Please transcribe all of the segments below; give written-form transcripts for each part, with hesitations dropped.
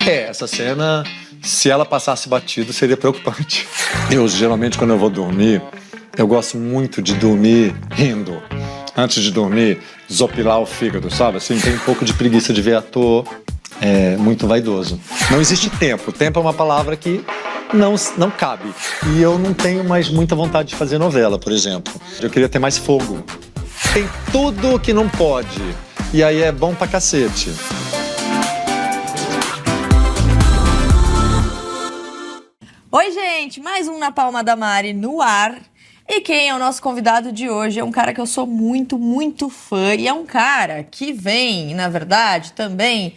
Essa cena, se ela passasse batido, seria preocupante. Eu, geralmente, quando eu vou dormir, eu gosto muito de dormir rindo. Antes de dormir, desopilar o fígado, sabe? Assim, tem um pouco de preguiça de ver ator muito vaidoso. Não existe tempo. Tempo é uma palavra que não cabe. E eu não tenho mais muita vontade de fazer novela, por exemplo. Eu queria ter mais fogo. Tem tudo que não pode. E aí é bom pra cacete. Oi, gente! Mais um Na Palma da Mari no ar. E quem é o nosso convidado de hoje é um cara que eu sou muito, muito fã. E é um cara que vem, na verdade, também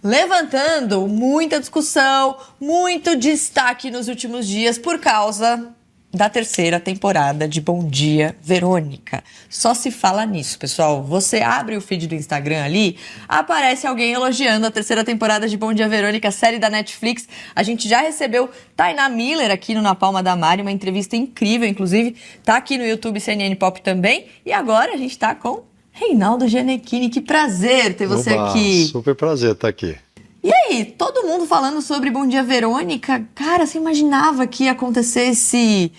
levantando muita discussão, muito destaque nos últimos dias por causa da terceira temporada de Bom Dia, Verônica. Só se fala nisso, pessoal. Você abre o feed do Instagram ali, aparece alguém elogiando a terceira temporada de Bom Dia, Verônica, série da Netflix. A gente já recebeu Tainá Miller aqui no Na Palma da Mari, uma entrevista incrível, inclusive. Tá aqui no YouTube CNN Pop também. E agora a gente tá com Reinaldo Gianecchini. Que prazer ter você aqui. Super prazer estar aqui. E aí, todo mundo falando sobre Bom Dia, Verônica. Cara, você imaginava que ia acontecer esse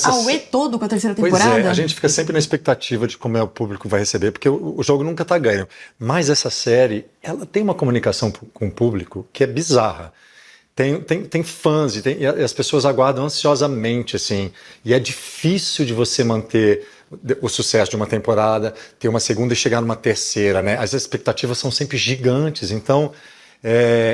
auê todo com a terceira temporada? Pois é, a gente fica sempre na expectativa de como o público vai receber, porque o jogo nunca tá ganho. Mas essa série, ela tem uma comunicação com o público que é bizarra. Tem fãs e as pessoas aguardam ansiosamente, assim. E é difícil de você manter o sucesso de uma temporada, ter uma segunda e chegar numa terceira, né? As expectativas são sempre gigantes, então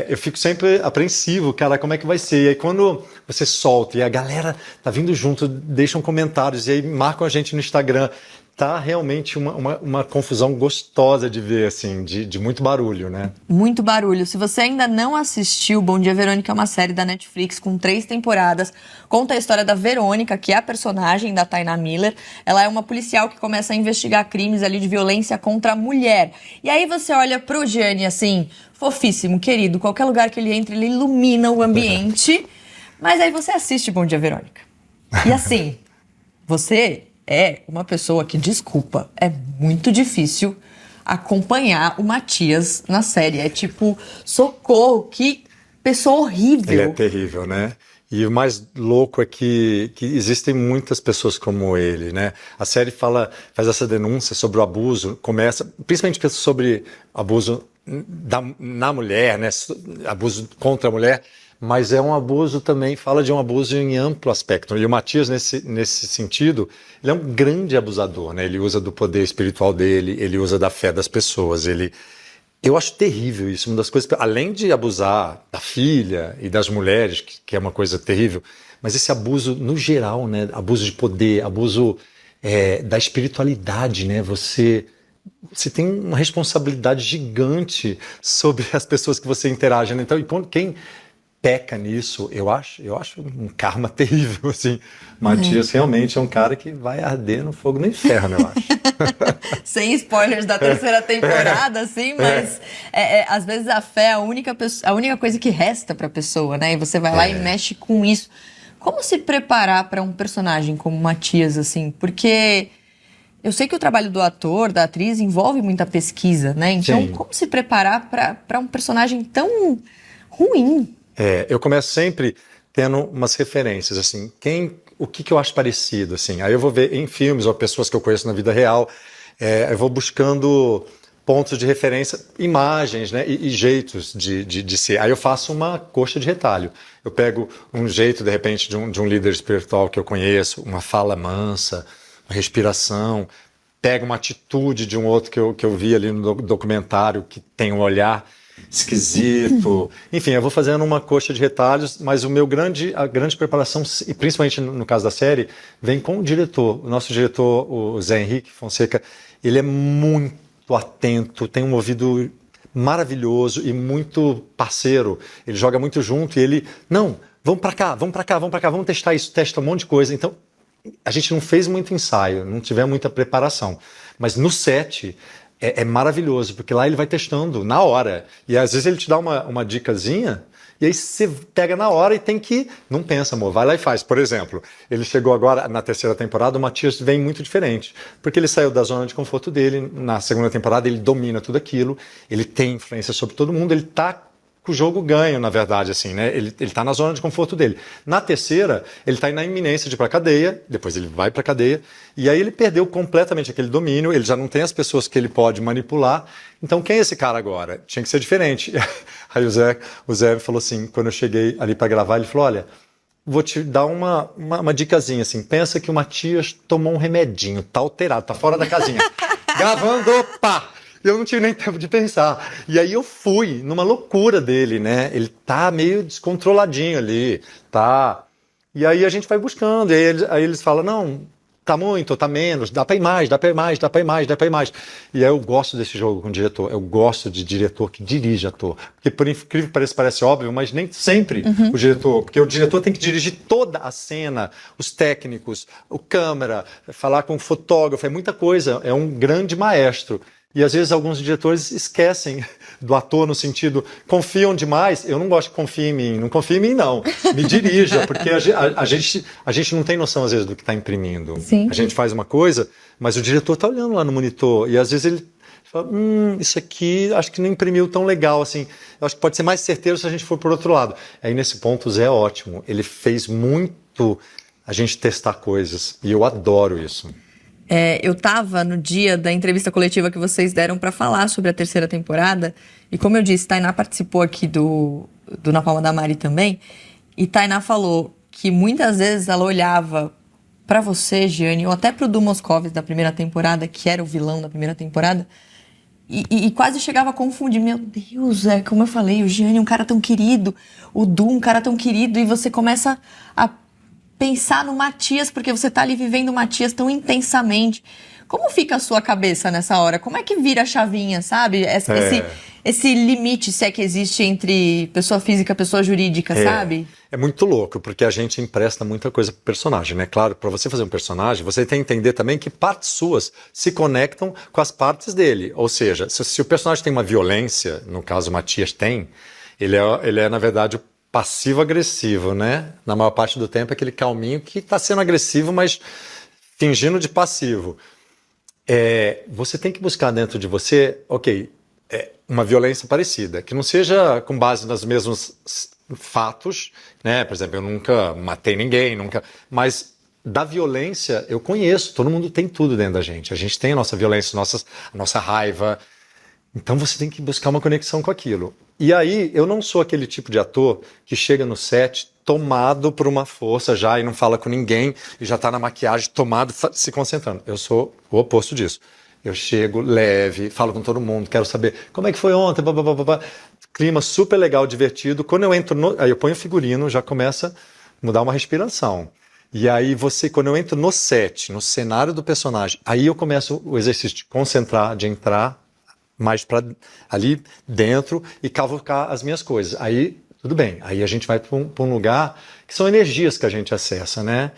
eu fico sempre apreensivo, cara, como é que vai ser? E aí quando você solta e a galera tá vindo junto, deixam comentários e aí marcam a gente no Instagram, tá realmente uma confusão gostosa de ver, assim, de muito barulho, né? Muito barulho. Se você ainda não assistiu, Bom Dia, Verônica é uma série da Netflix com 3 temporadas. Conta a história da Verônica, que é a personagem da Tainá Miller. Ela é uma policial que começa a investigar crimes ali de violência contra a mulher. E aí você olha pro Gianni, assim, fofíssimo, querido. Qualquer lugar que ele entra, ele ilumina o ambiente. Mas aí você assiste Bom Dia, Verônica. E assim, você é uma pessoa que, desculpa, é muito difícil acompanhar o Matias na série. É tipo, socorro, que pessoa horrível. Ele é terrível, né? E o mais louco é que existem muitas pessoas como ele, né? A série faz essa denúncia sobre o abuso, principalmente sobre abuso na mulher, né? Abuso contra a mulher, mas é um abuso também, fala de um abuso em amplo aspecto. E o Matias, nesse sentido, ele é um grande abusador, né? Ele usa do poder espiritual dele, ele usa da fé das pessoas, Eu acho terrível isso, uma das coisas, além de abusar da filha e das mulheres, que é uma coisa terrível, mas esse abuso no geral, né? Abuso de poder, abuso da espiritualidade, né? Você tem uma responsabilidade gigante sobre as pessoas que você interage, né? Então, quem peca nisso, eu acho um karma terrível, assim. Matias realmente é um cara que vai arder no fogo no inferno, eu acho. Sem spoilers da terceira temporada, assim, mas às vezes a fé é a única coisa que resta pra pessoa, né? E você vai lá e mexe com isso. Como se preparar pra um personagem como Matias, assim? Porque eu sei que o trabalho do ator, da atriz, envolve muita pesquisa, né? Então, sim, como se preparar pra um personagem tão ruim? Eu começo sempre tendo umas referências, assim, o que eu acho parecido, assim. Aí eu vou ver em filmes ou pessoas que eu conheço na vida real, eu vou buscando pontos de referência, imagens, né, e jeitos de ser. Aí eu faço uma coxa de retalho. Eu pego um jeito, de repente, de um líder espiritual que eu conheço, uma fala mansa, uma respiração, pego uma atitude de um outro que eu vi ali no documentário, que tem um olhar esquisito. Enfim, eu vou fazendo uma coxa de retalhos, mas a grande preparação, e principalmente no caso da série, vem com o diretor. O nosso diretor, o Zé Henrique Fonseca, ele é muito atento, tem um ouvido maravilhoso e muito parceiro. Ele joga muito junto e ele, não, vamos pra cá, vamos testar isso, testa um monte de coisa. Então, a gente não fez muito ensaio, não tivemos muita preparação. Mas no set é maravilhoso, porque lá ele vai testando na hora. E às vezes ele te dá uma dicasinha, e aí você pega na hora e tem que... Não pensa, amor, vai lá e faz. Por exemplo, ele chegou agora na terceira temporada, o Matias vem muito diferente. Porque ele saiu da zona de conforto dele, na segunda temporada ele domina tudo aquilo, ele tem influência sobre todo mundo, ele tá com o jogo ganho, na verdade, assim, né? Ele tá na zona de conforto dele. Na terceira, ele tá na iminência de ir pra cadeia, depois ele vai pra cadeia, e aí ele perdeu completamente aquele domínio, ele já não tem as pessoas que ele pode manipular. Então, quem é esse cara agora? Tinha que ser diferente. Aí o Zé falou assim, quando eu cheguei ali pra gravar, ele falou, olha, vou te dar uma dicasinha, assim, pensa que o Matias tomou um remedinho, tá alterado, tá fora da casinha. Gravando, pá! Eu não tive nem tempo de pensar. E aí eu fui numa loucura dele, né? Ele tá meio descontroladinho ali, tá? E aí a gente vai buscando, e aí eles falam, não, tá muito, ou tá menos, dá pra ir mais, dá pra ir mais, dá pra ir mais, dá pra ir mais. E aí eu gosto desse jogo com o diretor, eu gosto de diretor que dirige ator. Porque por incrível que pareça, parece óbvio, mas nem sempre o diretor, porque o diretor tem que dirigir toda a cena, os técnicos, o câmera, falar com o fotógrafo, é muita coisa, é um grande maestro. E às vezes alguns diretores esquecem do ator no sentido, confiam demais. Eu não gosto que confie em mim. Não confie em mim, não. Me dirija, porque a gente não tem noção, às vezes, do que está imprimindo. Sim. A gente faz uma coisa, mas o diretor está olhando lá no monitor. E às vezes ele fala, isso aqui acho que não imprimiu tão legal assim. Eu acho que pode ser mais certeiro se a gente for por outro lado. Aí nesse ponto o Zé é ótimo. Ele fez muito a gente testar coisas. E eu adoro isso. Eu tava no dia da entrevista coletiva que vocês deram pra falar sobre a terceira temporada, e como eu disse, Tainá participou aqui do Na Palma da Mari também, e Tainá falou que muitas vezes ela olhava pra você, Gianni, ou até pro Du Moscovis da primeira temporada, que era o vilão da primeira temporada, e quase chegava a confundir. Meu Deus, como eu falei, o Gianni é um cara tão querido, o Du um cara tão querido, e você começa a pensar no Matias, porque você tá ali vivendo o Matias tão intensamente. Como fica a sua cabeça nessa hora? Como é que vira a chavinha, sabe? Esse limite, se é que existe, entre pessoa física e pessoa jurídica, sabe? É muito louco, porque a gente empresta muita coisa pro personagem, né? Claro, para você fazer um personagem, você tem que entender também que partes suas se conectam com as partes dele. Ou seja, se o personagem tem uma violência, no caso o Matias tem, ele é na verdade, o passivo-agressivo, né? Na maior parte do tempo é aquele calminho que está sendo agressivo, mas fingindo de passivo. Você tem que buscar dentro de você, uma violência parecida, que não seja com base nos mesmos fatos, né? Por exemplo, eu nunca matei ninguém, mas da violência eu conheço, todo mundo tem tudo dentro da gente. A gente tem a nossa violência, a nossa raiva. Então você tem que buscar uma conexão com aquilo. E aí, eu não sou aquele tipo de ator que chega no set tomado por uma força já e não fala com ninguém e já tá na maquiagem tomado, se concentrando. Eu sou o oposto disso. Eu chego leve, falo com todo mundo, quero saber como é que foi ontem, blá. Clima super legal, divertido. Quando eu entro aí eu ponho o figurino, já começa a mudar uma respiração. E aí quando eu entro no set, no cenário do personagem, aí eu começo o exercício de concentrar, de entrar mais para ali dentro e cavucar as minhas coisas. Aí, tudo bem. Aí a gente vai para um lugar que são energias que a gente acessa, né?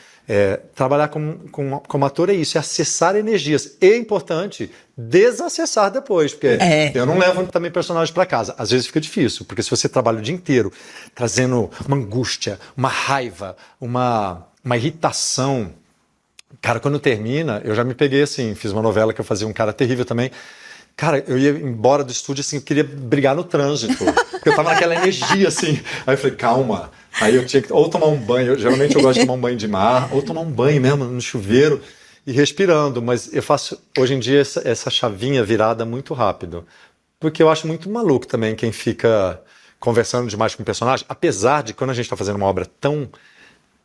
Trabalhar como ator é isso, é acessar energias. E é importante desacessar depois, porque eu não levo também personagem para casa. Às vezes fica difícil, porque se você trabalha o dia inteiro trazendo uma angústia, uma raiva, uma irritação. Cara, quando termina, eu já me peguei assim, fiz uma novela que eu fazia um cara terrível também. Cara, eu ia embora do estúdio, assim, eu queria brigar no trânsito. Porque eu tava naquela energia, assim. Aí eu falei, calma. Aí eu tinha que ou tomar um banho, geralmente eu gosto de tomar um banho de mar, ou tomar um banho mesmo no chuveiro e respirando. Mas eu faço, hoje em dia, essa chavinha virada muito rápido. Porque eu acho muito maluco também quem fica conversando demais com o personagem. Apesar de, quando a gente tá fazendo uma obra tão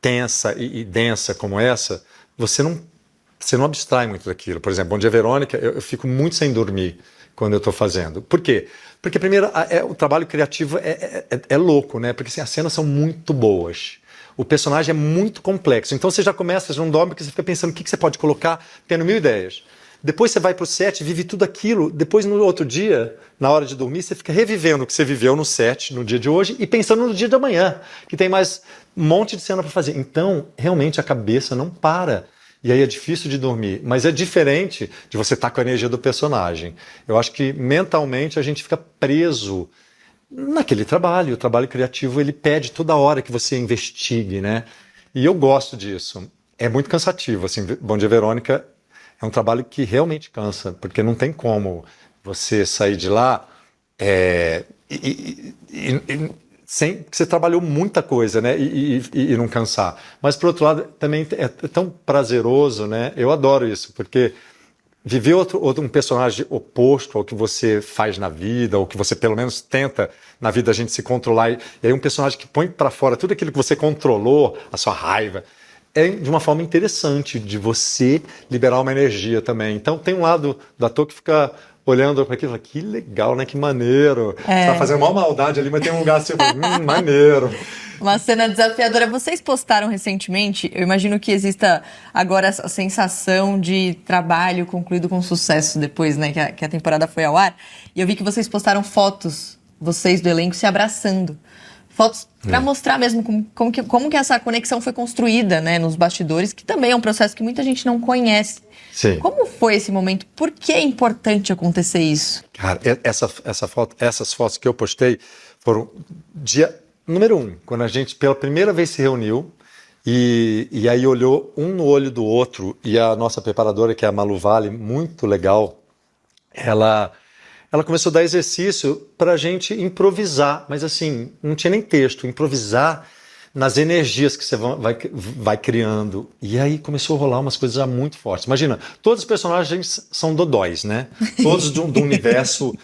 tensa e densa como essa, você não abstrai muito daquilo. Por exemplo, Bom Dia Verônica, eu fico muito sem dormir quando eu estou fazendo. Por quê? Porque, primeiro, o trabalho criativo é louco, né? Porque assim, as cenas são muito boas. O personagem é muito complexo. Então você já começa, você não dorme, porque você fica pensando o que você pode colocar, tendo mil ideias. Depois você vai para o set, vive tudo aquilo. Depois, no outro dia, na hora de dormir, você fica revivendo o que você viveu no set, no dia de hoje, e pensando no dia de amanhã, que tem mais um monte de cena para fazer. Então, realmente, a cabeça não para. E aí é difícil de dormir, mas é diferente de você estar com a energia do personagem. Eu acho que mentalmente a gente fica preso naquele trabalho. O trabalho criativo, ele pede toda hora que você investigue, né? E eu gosto disso. É muito cansativo, assim, Bom Dia Verônica é um trabalho que realmente cansa, porque não tem como você sair de lá sem que você trabalhou muita coisa, né? E não cansar. Mas, por outro lado, também é tão prazeroso, né? Eu adoro isso, porque viver um personagem oposto ao que você faz na vida, ou que você pelo menos tenta na vida a gente se controlar, e aí um personagem que põe para fora tudo aquilo que você controlou, a sua raiva, é de uma forma interessante de você liberar uma energia também. Então tem um lado do ator que fica olhando para aquilo e fala, que legal, né? Que maneiro. Você tá fazendo uma maldade ali, mas tem um lugar assim, maneiro. Uma cena desafiadora. Vocês postaram recentemente, eu imagino que exista agora a sensação de trabalho concluído com sucesso depois, né, que a temporada foi ao ar. E eu vi que vocês postaram fotos, vocês do elenco, se abraçando. Fotos para mostrar mesmo como que essa conexão foi construída, né, nos bastidores, que também é um processo que muita gente não conhece. Sim. Como foi esse momento? Por que é importante acontecer isso? Cara, essas fotos que eu postei foram dia número 1, quando a gente pela primeira vez se reuniu e aí olhou um no olho do outro, e a nossa preparadora, que é a Malu Vale, muito legal, ela começou a dar exercício para a gente improvisar, mas assim, não tinha nem texto, improvisar nas energias que você vai criando. E aí começou a rolar umas coisas já muito fortes. Imagina, todos os personagens são dodóis, né? Todos do universo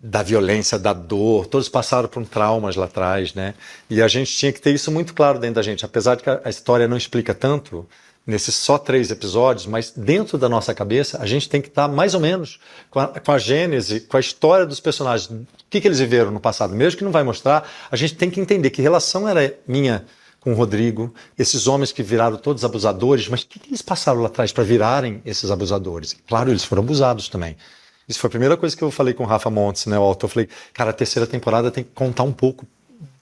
da violência, da dor, todos passaram por traumas lá atrás, né? E a gente tinha que ter isso muito claro dentro da gente, apesar de que a história não explica tanto, nesses só 3 episódios, mas dentro da nossa cabeça a gente tem que estar mais ou menos com a gênese, com a história dos personagens, o que eles viveram no passado, mesmo que não vai mostrar, a gente tem que entender que relação era minha com o Rodrigo, esses homens que viraram todos abusadores, mas o que eles passaram lá atrás para virarem esses abusadores? Claro, eles foram abusados também. Isso foi a primeira coisa que eu falei com o Rafa Montes, né, o autor. Eu falei, cara, a 3ª temporada tem que contar um pouco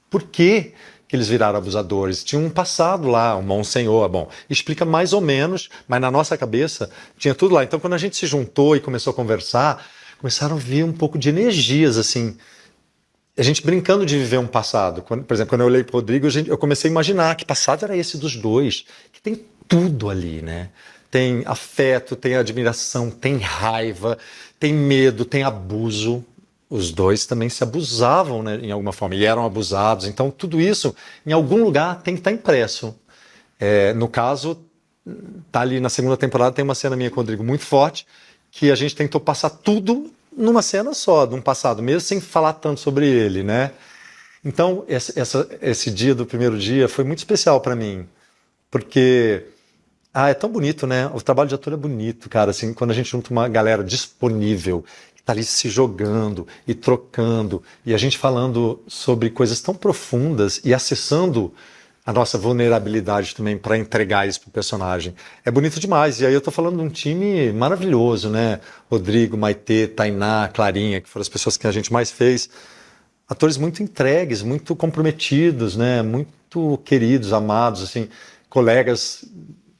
por que eles viraram abusadores. Tinha um passado lá, um Monsenhor, bom, explica mais ou menos, mas na nossa cabeça tinha tudo lá. Então, quando a gente se juntou e começou a conversar, começaram a vir um pouco de energias, assim, a gente brincando de viver um passado. Por exemplo, quando eu olhei para o Rodrigo, eu comecei a imaginar que passado era esse dos dois, que tem tudo ali, né? Tem afeto, tem admiração, tem raiva, tem medo, tem abuso. Os dois também se abusavam, né, em alguma forma, e eram abusados. Então, tudo isso, em algum lugar, tem que estar impresso. No caso, tá ali na 2ª temporada, tem uma cena minha com o Rodrigo muito forte, que a gente tentou passar tudo numa cena só, de um passado, mesmo sem falar tanto sobre ele, né? Então, esse dia do primeiro dia foi muito especial para mim, porque é tão bonito, né? O trabalho de ator é bonito, cara, assim, quando a gente junta uma galera disponível, que tá ali se jogando e trocando, e a gente falando sobre coisas tão profundas e acessando a nossa vulnerabilidade também para entregar isso pro personagem. É bonito demais. E aí eu tô falando de um time maravilhoso, né? Rodrigo, Maitê, Tainá, Clarinha, que foram as pessoas que a gente mais fez. Atores muito entregues, muito comprometidos, né? Muito queridos, amados, assim, colegas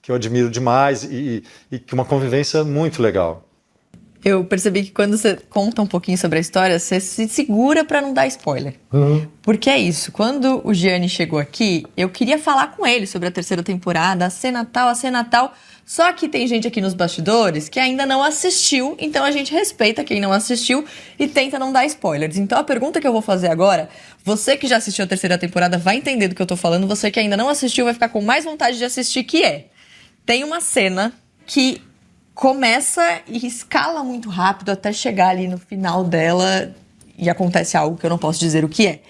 que eu admiro demais e que uma convivência muito legal. Eu percebi que quando você conta um pouquinho sobre a história, você se segura para não dar spoiler. Porque é isso, quando o Gianni chegou aqui, eu queria falar com ele sobre a 3ª temporada, a cena tal, só que tem gente aqui nos bastidores que ainda não assistiu, então a gente respeita quem não assistiu e tenta não dar spoilers. Então a pergunta que eu vou fazer agora, você que já assistiu a 3ª temporada vai entender do que eu tô falando, você que ainda não assistiu vai ficar com mais vontade de assistir, que tem uma cena que começa e escala muito rápido até chegar ali no final dela e acontece algo que eu não posso dizer o que é.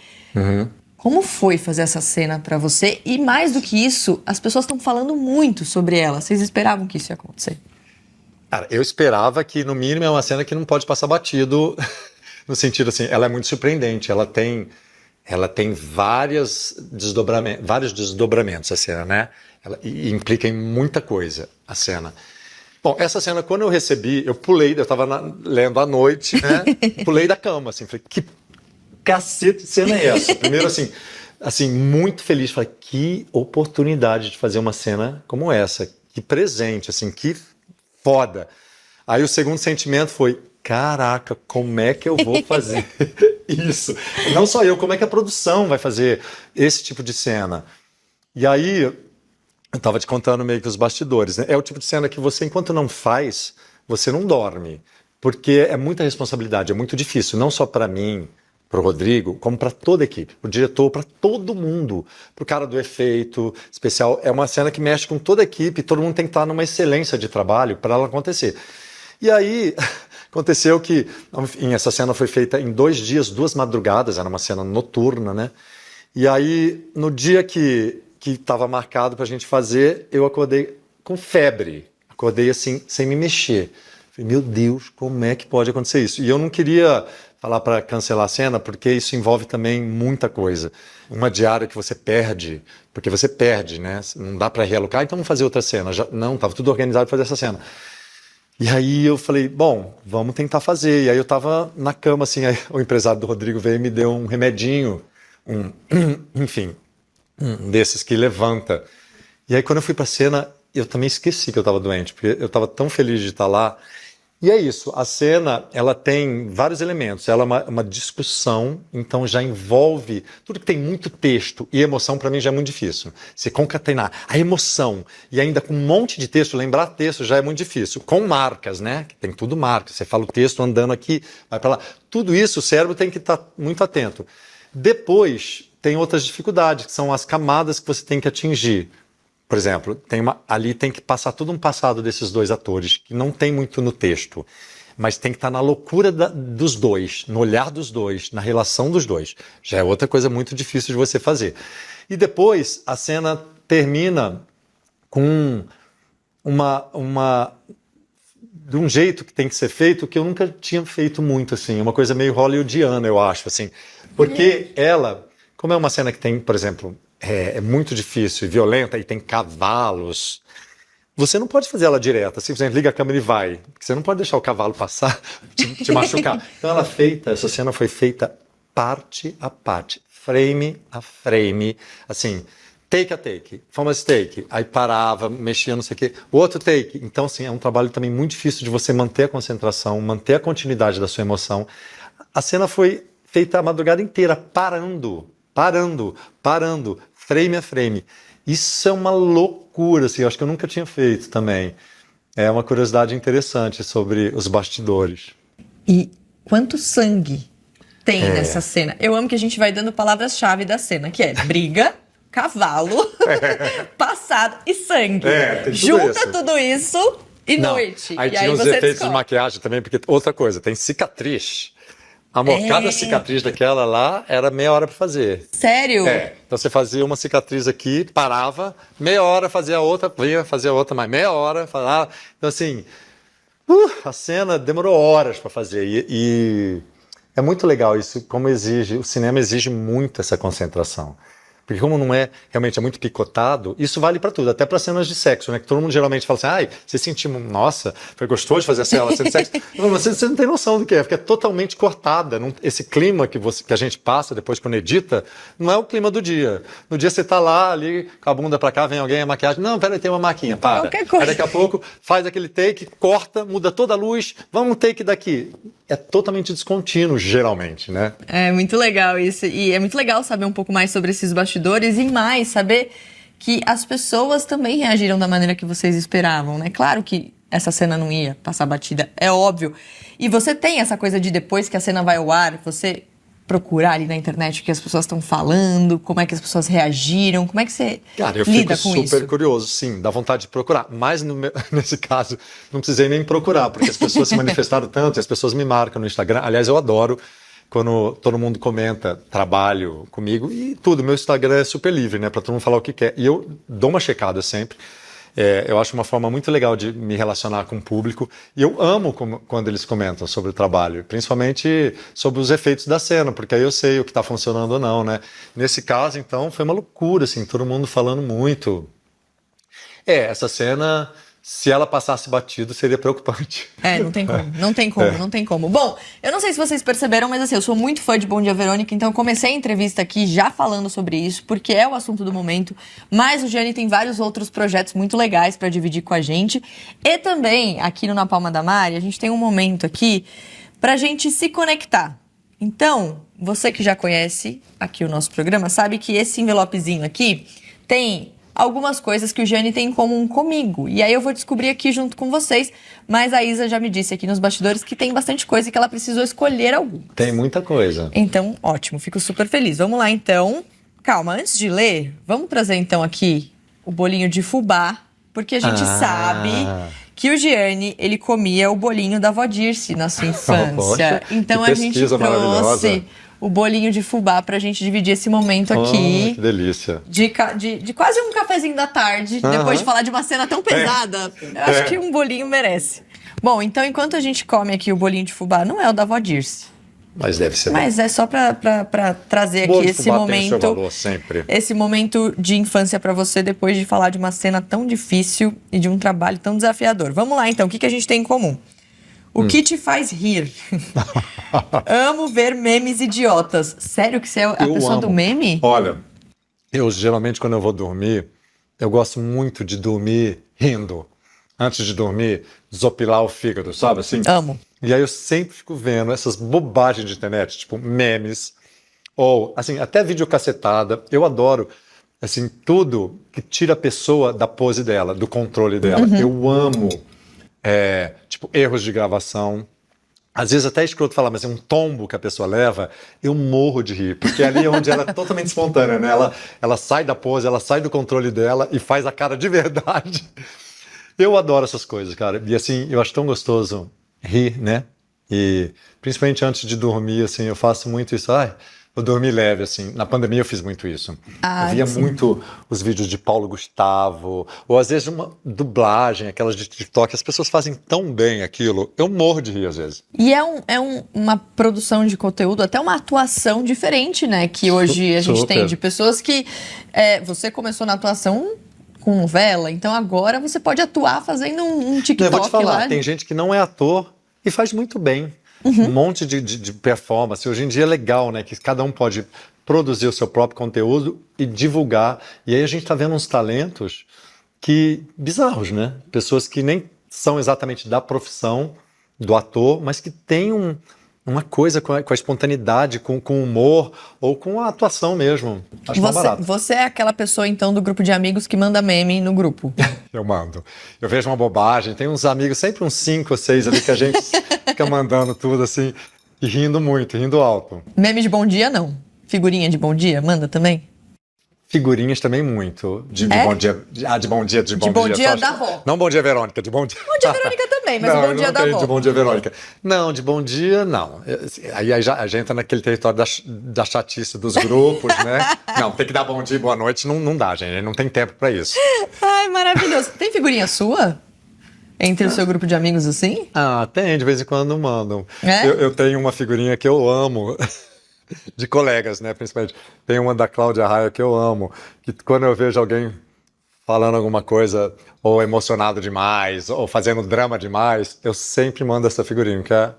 Como foi fazer essa cena pra você? E mais do que isso, as pessoas estão falando muito sobre ela. Vocês esperavam que isso ia acontecer? Cara, eu esperava que, no mínimo, é uma cena que não pode passar batido, no sentido assim, ela é muito surpreendente, ela tem vários desdobramentos, a cena, né? E implica em muita coisa, a cena. Bom, essa cena, quando eu recebi, eu pulei, eu estava lendo à noite, né? Pulei da cama, assim, falei, que cacete de cena é essa? Primeiro, assim, muito feliz, falei, que oportunidade de fazer uma cena como essa, que presente, assim, que foda. Aí o segundo sentimento foi, caraca, como é que eu vou fazer isso? Não só eu, como é que a produção vai fazer esse tipo de cena? E aí, eu estava te contando meio que os bastidores, né? É o tipo de cena que você, enquanto não faz, você não dorme. Porque é muita responsabilidade, é muito difícil, não só para mim, para o Rodrigo, como para toda a equipe, para o diretor, para todo mundo, para o cara do efeito especial. É uma cena que mexe com toda a equipe, todo mundo tem que estar numa excelência de trabalho para ela acontecer. E aí, aconteceu que, enfim, essa cena foi feita em 2 dias, 2 madrugadas, era uma cena noturna, né? E aí, no dia que estava marcado para a gente fazer, eu acordei com febre, acordei assim, sem me mexer. Falei, meu Deus, como é que pode acontecer isso? E eu não queria falar para cancelar a cena, porque isso envolve também muita coisa. Uma diária que você perde, porque você perde, né? Não dá para realocar, então vamos fazer outra cena. Não, estava tudo organizado para fazer essa cena. E aí eu falei, bom, vamos tentar fazer. E aí eu estava na cama, assim, aí o empresário do Rodrigo veio e me deu um remedinho, enfim, um desses que levanta. E aí quando eu fui para a cena, eu também esqueci que eu estava doente, porque eu estava tão feliz de estar lá. E é isso, a cena, ela tem vários elementos, ela é uma discussão, então já envolve, tudo que tem muito texto e emoção para mim já é muito difícil. Se concatenar a emoção e ainda com um monte de texto, lembrar texto já é muito difícil. Com marcas, né, que tem tudo marca, você fala o texto andando aqui, vai para lá. Tudo isso o cérebro tem que estar muito atento. Depois tem outras dificuldades, que são as camadas que você tem que atingir. Por exemplo, ali tem que passar todo um passado desses 2 atores, que não tem muito no texto, mas tem que estar na loucura dos 2, no olhar dos 2, na relação dos 2. Já é outra coisa muito difícil de você fazer. E depois a cena termina com de um jeito que tem que ser feito que eu nunca tinha feito muito, assim, uma coisa meio hollywoodiana, eu acho, assim, porque ela, como é uma cena que tem, por exemplo, é muito difícil e violenta e tem cavalos, você não pode fazer ela direta, simplesmente liga a câmera e vai, porque você não pode deixar o cavalo passar, te machucar. Então essa cena foi feita parte a parte, frame a frame, assim, take a take, famous take, aí parava, mexia, não sei o quê, o outro take. Então, assim, é um trabalho também muito difícil de você manter a concentração, manter a continuidade da sua emoção. A cena foi feita a madrugada inteira, parando, frame a frame. Isso é uma loucura, assim, eu acho que eu nunca tinha feito também. É uma curiosidade interessante sobre os bastidores. E quanto sangue tem nessa cena? Eu amo que a gente vai dando palavras-chave da cena, que é briga, cavalo, passado e sangue. Tem tudo Junta isso. tudo isso e Não. noite. Aí e tinha aí os você efeitos descobre. de maquiagem também, porque outra coisa, tem cicatriz. Amor, cada cicatriz daquela lá era meia hora para fazer. Sério? Então você fazia uma cicatriz aqui, parava, meia hora fazia a outra, vinha, fazia a outra mais meia hora, falava. Então assim, a cena demorou horas para fazer e é muito legal isso, como o cinema exige muito essa concentração. Porque como não é, realmente é muito picotado, isso vale para tudo, até para cenas de sexo, né? Que todo mundo geralmente fala assim, ai, você sentiu, nossa, foi gostoso de fazer essa cena de sexo. Não, você não tem noção do que é, porque é totalmente cortada. Esse clima que a gente passa depois quando edita, não é o clima do dia. No dia você tá lá, ali, com a bunda para cá, vem alguém, a maquiagem, não, peraí, tem uma maquinha, para. Qualquer coisa. Aí daqui a pouco faz aquele take, corta, muda toda a luz, vamos um take daqui. É totalmente descontínuo, geralmente, né? É muito legal isso. E é muito legal saber um pouco mais sobre esses bastidores e mais saber que as pessoas também reagiram da maneira que vocês esperavam, né? Claro que essa cena não ia passar batida, é óbvio. E você tem essa coisa de depois que a cena vai ao ar, você procurar ali na internet o que as pessoas estão falando, como é que as pessoas reagiram, como é que você Cara, eu lida fico com super isso? curioso, sim, dá vontade de procurar. Mas nesse caso, não precisei nem procurar, porque as pessoas se manifestaram tanto, e as pessoas me marcam no Instagram. Aliás, eu adoro quando todo mundo comenta trabalho comigo e tudo. Meu Instagram é super livre, né, para todo mundo falar o que quer. E eu dou uma checada sempre. Eu acho uma forma muito legal de me relacionar com o público e eu amo quando eles comentam sobre o trabalho, principalmente sobre os efeitos da cena, porque aí eu sei o que está funcionando ou não, né? Nesse caso, então, foi uma loucura, assim, todo mundo falando muito. Essa cena, se ela passasse batido, seria preocupante. Não tem como, não tem como, não tem como. Bom, eu não sei se vocês perceberam, mas assim, eu sou muito fã de Bom Dia Verônica, então eu comecei a entrevista aqui já falando sobre isso, porque é o assunto do momento, mas o Gianni tem vários outros projetos muito legais para dividir com a gente, e também, aqui no Na Palma da Mari, a gente tem um momento aqui pra gente se conectar. Então, você que já conhece aqui o nosso programa, sabe que esse envelopezinho aqui tem algumas coisas que o Gianni tem em comum comigo. E aí eu vou descobrir aqui junto com vocês, mas a Isa já me disse aqui nos bastidores que tem bastante coisa e que ela precisou escolher algumas. Tem muita coisa. Então, ótimo, fico super feliz. Vamos lá, então. Calma, antes de ler, vamos trazer então aqui o bolinho de fubá, porque a gente sabe que o Gianni, ele comia o bolinho da avó Dirce na sua infância. Poxa, então que a gente pesquisa trouxe maravilhosa. o bolinho de fubá pra gente dividir esse momento aqui. Que delícia. De quase um cafezinho da tarde, depois de falar de uma cena tão pesada. Eu acho que um bolinho merece. Bom, então enquanto a gente come aqui o bolinho de fubá, não é o da avó Dirce. Mas deve ser. Mas é só pra trazer Bolo aqui de esse fubá tem seu momento, valor sempre. esse momento de infância pra você depois de falar de uma cena tão difícil e de um trabalho tão desafiador. Vamos lá então, o que a gente tem em comum? O que te faz rir? Amo ver memes idiotas. Sério que você é a pessoa do meme? Olha, eu geralmente quando eu vou dormir, eu gosto muito de dormir rindo. Antes de dormir, desopilar o fígado, sabe assim? Amo. E aí eu sempre fico vendo essas bobagens de internet, tipo memes, ou assim, até videocassetada. Eu adoro, assim, tudo que tira a pessoa da pose dela, do controle dela. Eu amo, tipo, erros de gravação. Às vezes até é escroto falar, mas é um tombo que a pessoa leva, eu morro de rir, porque ali é onde ela é totalmente espontânea, né? Ela sai da pose, ela sai do controle dela e faz a cara de verdade. Eu adoro essas coisas, cara. E assim, eu acho tão gostoso rir, né? E principalmente antes de dormir, assim, eu faço muito isso. Eu dormi leve, assim. Na pandemia eu fiz muito isso. Eu via muito os vídeos de Paulo Gustavo, ou às vezes uma dublagem, aquelas de TikTok. As pessoas fazem tão bem aquilo. Eu morro de rir às vezes. E uma produção de conteúdo, até uma atuação diferente, né? Que hoje a gente tem de pessoas que... você começou na atuação com novela, então agora você pode atuar fazendo um TikTok. Eu vou te falar, lá. tem gente que não é ator e faz muito bem. Um monte de performance. Hoje em dia é legal, né? Que cada um pode produzir o seu próprio conteúdo e divulgar. E aí a gente tá vendo uns talentos bizarros, né? Pessoas que nem são exatamente da profissão do ator, mas que têm uma coisa com a espontaneidade, com o humor ou com a atuação mesmo. Acho mais barato. Você é aquela pessoa, então, do grupo de amigos que manda meme no grupo? Eu mando. Eu vejo uma bobagem, tem uns amigos, sempre uns 5 ou 6 ali que a gente fica mandando tudo assim e rindo muito, rindo alto. Meme de bom dia, não. Figurinha de bom dia, manda também? Figurinhas também muito. De bom dia. De bom dia, de bom dia. Dia da avó. Não bom dia, Verônica, de bom dia. Bom dia, Verônica também, mas não, o bom dia da avó. De bom dia, Verônica. Não, de bom dia, não. Aí já entra naquele território da chatice dos grupos, né? Não, tem que dar bom dia e boa noite, não dá, gente. Não tem tempo pra isso. Ai, maravilhoso. Tem figurinha sua? Entre o seu grupo de amigos assim? Tem, de vez em quando mandam. É? Eu tenho uma figurinha que eu amo. De colegas, né, principalmente. Tem uma da Cláudia Raia que eu amo, que quando eu vejo alguém falando alguma coisa ou emocionado demais, ou fazendo drama demais, eu sempre mando essa figurinha, que é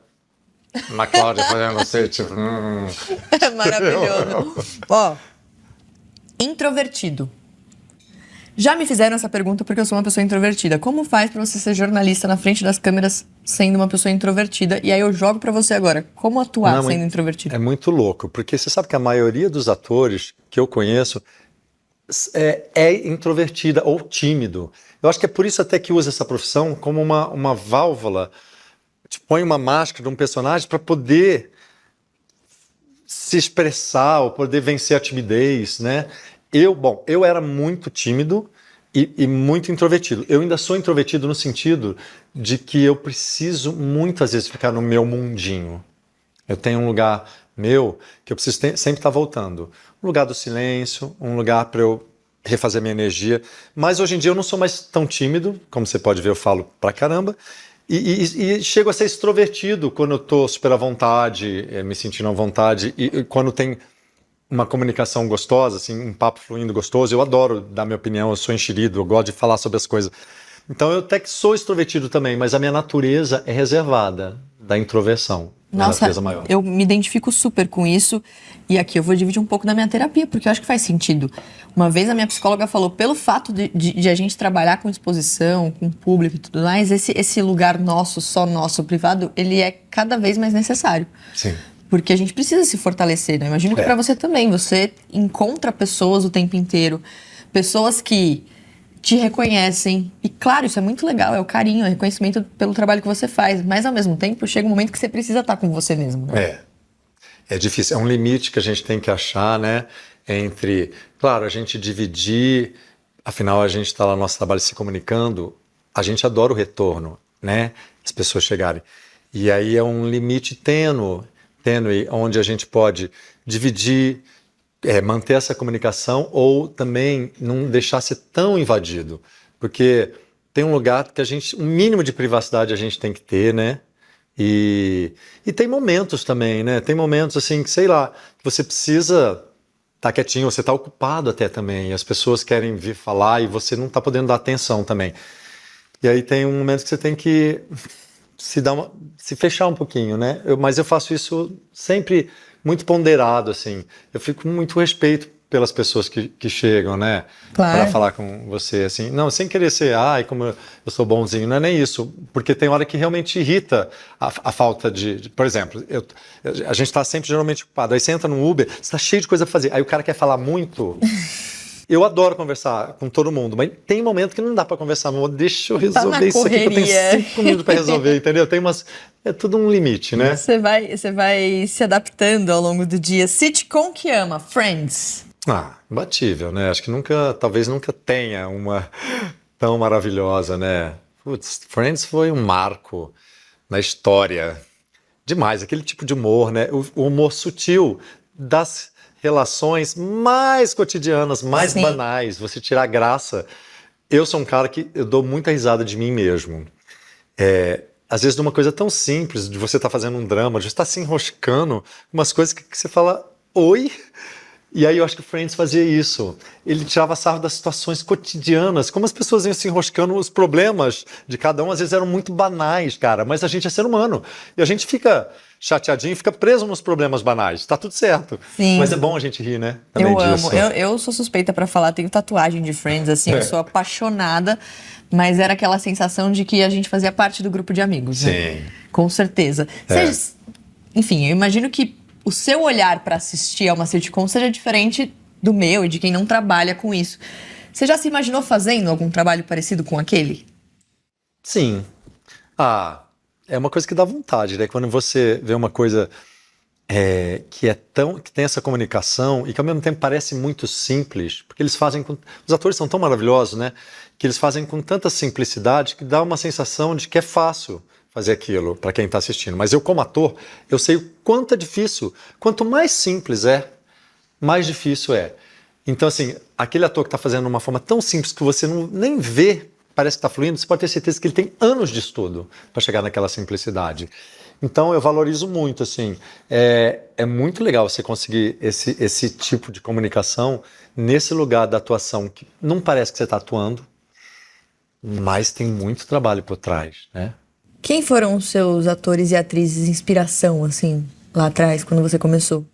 uma Cláudia fazendo assim, tipo... É maravilhoso. Ó, introvertido. Já me fizeram essa pergunta porque eu sou uma pessoa introvertida. Como faz pra você ser jornalista na frente das câmeras sendo uma pessoa introvertida? E aí eu jogo pra você agora. Como atuar sendo introvertido? É muito louco, porque você sabe que a maioria dos atores que eu conheço é introvertida ou tímido. Eu acho que é por isso até que usa essa profissão como uma válvula. Tipo, põe uma máscara de um personagem para poder se expressar ou poder vencer a timidez, né? Eu era muito tímido e muito introvertido. Eu ainda sou introvertido no sentido de que eu preciso muitas vezes ficar no meu mundinho. Eu tenho um lugar meu que eu preciso sempre estar voltando. Um lugar do silêncio, um lugar para eu refazer minha energia. Mas hoje em dia eu não sou mais tão tímido, como você pode ver, eu falo pra caramba. E chego a ser extrovertido quando eu tô super à vontade, me sentindo à vontade. E quando tem uma comunicação gostosa, assim, um papo fluindo gostoso. Eu adoro dar minha opinião, eu sou enxerido, eu gosto de falar sobre as coisas. Então eu até que sou extrovertido também, mas a minha natureza é reservada da introversão. Nossa, eu me identifico super com isso. E aqui eu vou dividir um pouco da minha terapia, porque eu acho que faz sentido. Uma vez a minha psicóloga falou, pelo fato de a gente trabalhar com exposição, com público e tudo mais, esse lugar nosso, só nosso, privado, ele é cada vez mais necessário. Sim. Porque a gente precisa se fortalecer, né? Imagino que pra você também, você encontra pessoas o tempo inteiro. pessoas que te reconhecem. E claro, isso é muito legal, é o carinho, é o reconhecimento pelo trabalho que você faz. Mas ao mesmo tempo, chega um momento que você precisa estar com você mesmo, né? É difícil, é um limite que a gente tem que achar, né? Entre, claro, a gente dividir, afinal a gente está lá no nosso trabalho se comunicando, a gente adora o retorno, né? As pessoas chegarem. E aí é um limite tênue, onde a gente pode dividir, manter essa comunicação ou também não deixar ser tão invadido. Porque tem um lugar que um mínimo de privacidade a gente tem que ter, né? E tem momentos também, né? Tem momentos assim que, sei lá, que você precisa estar quietinho, você está ocupado até também, e as pessoas querem vir falar e você não está podendo dar atenção também. E aí tem um momento que você tem que se fechar um pouquinho, né? Mas eu faço isso sempre muito ponderado, assim. Eu fico com muito respeito pelas pessoas que chegam, né? Claro. Para falar com você, assim. Não, sem querer ser, como eu sou bonzinho, não é nem isso. Porque tem hora que realmente irrita a falta por exemplo, a gente está sempre geralmente ocupado. Aí você entra no Uber, você está cheio de coisa para fazer. Aí o cara quer falar muito. Eu adoro conversar com todo mundo, mas tem momento que não dá para conversar. Deixa eu resolver isso aqui, que eu tenho 5 minutos para resolver, entendeu? É tudo um limite, né? Você vai se adaptando ao longo do dia. Sitcom que ama, Friends. Imbatível, né? Acho que talvez nunca tenha uma tão maravilhosa, né? Putz, Friends foi um marco na história. Demais, aquele tipo de humor, né? O humor sutil das relações mais cotidianas, mais Sim. banais, você tirar graça. Eu sou um cara que eu dou muita risada de mim mesmo. Às vezes de uma coisa tão simples, de você estar fazendo um drama, de você estar se enroscando, umas coisas que você fala, oi? E aí eu acho que o Friends fazia isso. Ele tirava sarro das situações cotidianas, como as pessoas iam se enroscando, os problemas de cada um às vezes eram muito banais, cara, mas a gente é ser humano. E a gente fica chateadinho, fica preso nos problemas banais. Tá tudo certo. Sim. Mas é bom a gente rir, né? Também Eu disso. amo. Eu sou suspeita pra falar, tenho tatuagem de Friends, assim, eu sou apaixonada, mas era aquela sensação de que a gente fazia parte do grupo de amigos, né? Sim. Com certeza. Enfim, eu imagino que o seu olhar para assistir a uma sitcom seja diferente do meu e de quem não trabalha com isso. Você já se imaginou fazendo algum trabalho parecido com aquele? Sim. É uma coisa que dá vontade, né? Quando você vê uma coisa que tem essa comunicação e que ao mesmo tempo parece muito simples, porque eles fazem os atores são tão maravilhosos, né? Que eles fazem com tanta simplicidade que dá uma sensação de que é fácil fazer aquilo para quem está assistindo. Mas eu, como ator, eu sei o quanto é difícil. Quanto mais simples mais difícil é. Então, assim, aquele ator que está fazendo de uma forma tão simples que você nem vê, parece que está fluindo, você pode ter certeza que ele tem anos de estudo para chegar naquela simplicidade. Então, eu valorizo muito, assim. É muito legal você conseguir esse tipo de comunicação nesse lugar da atuação que não parece que você está atuando, mas tem muito trabalho por trás, né? Quem foram os seus atores e atrizes de inspiração, assim, lá atrás, quando você começou?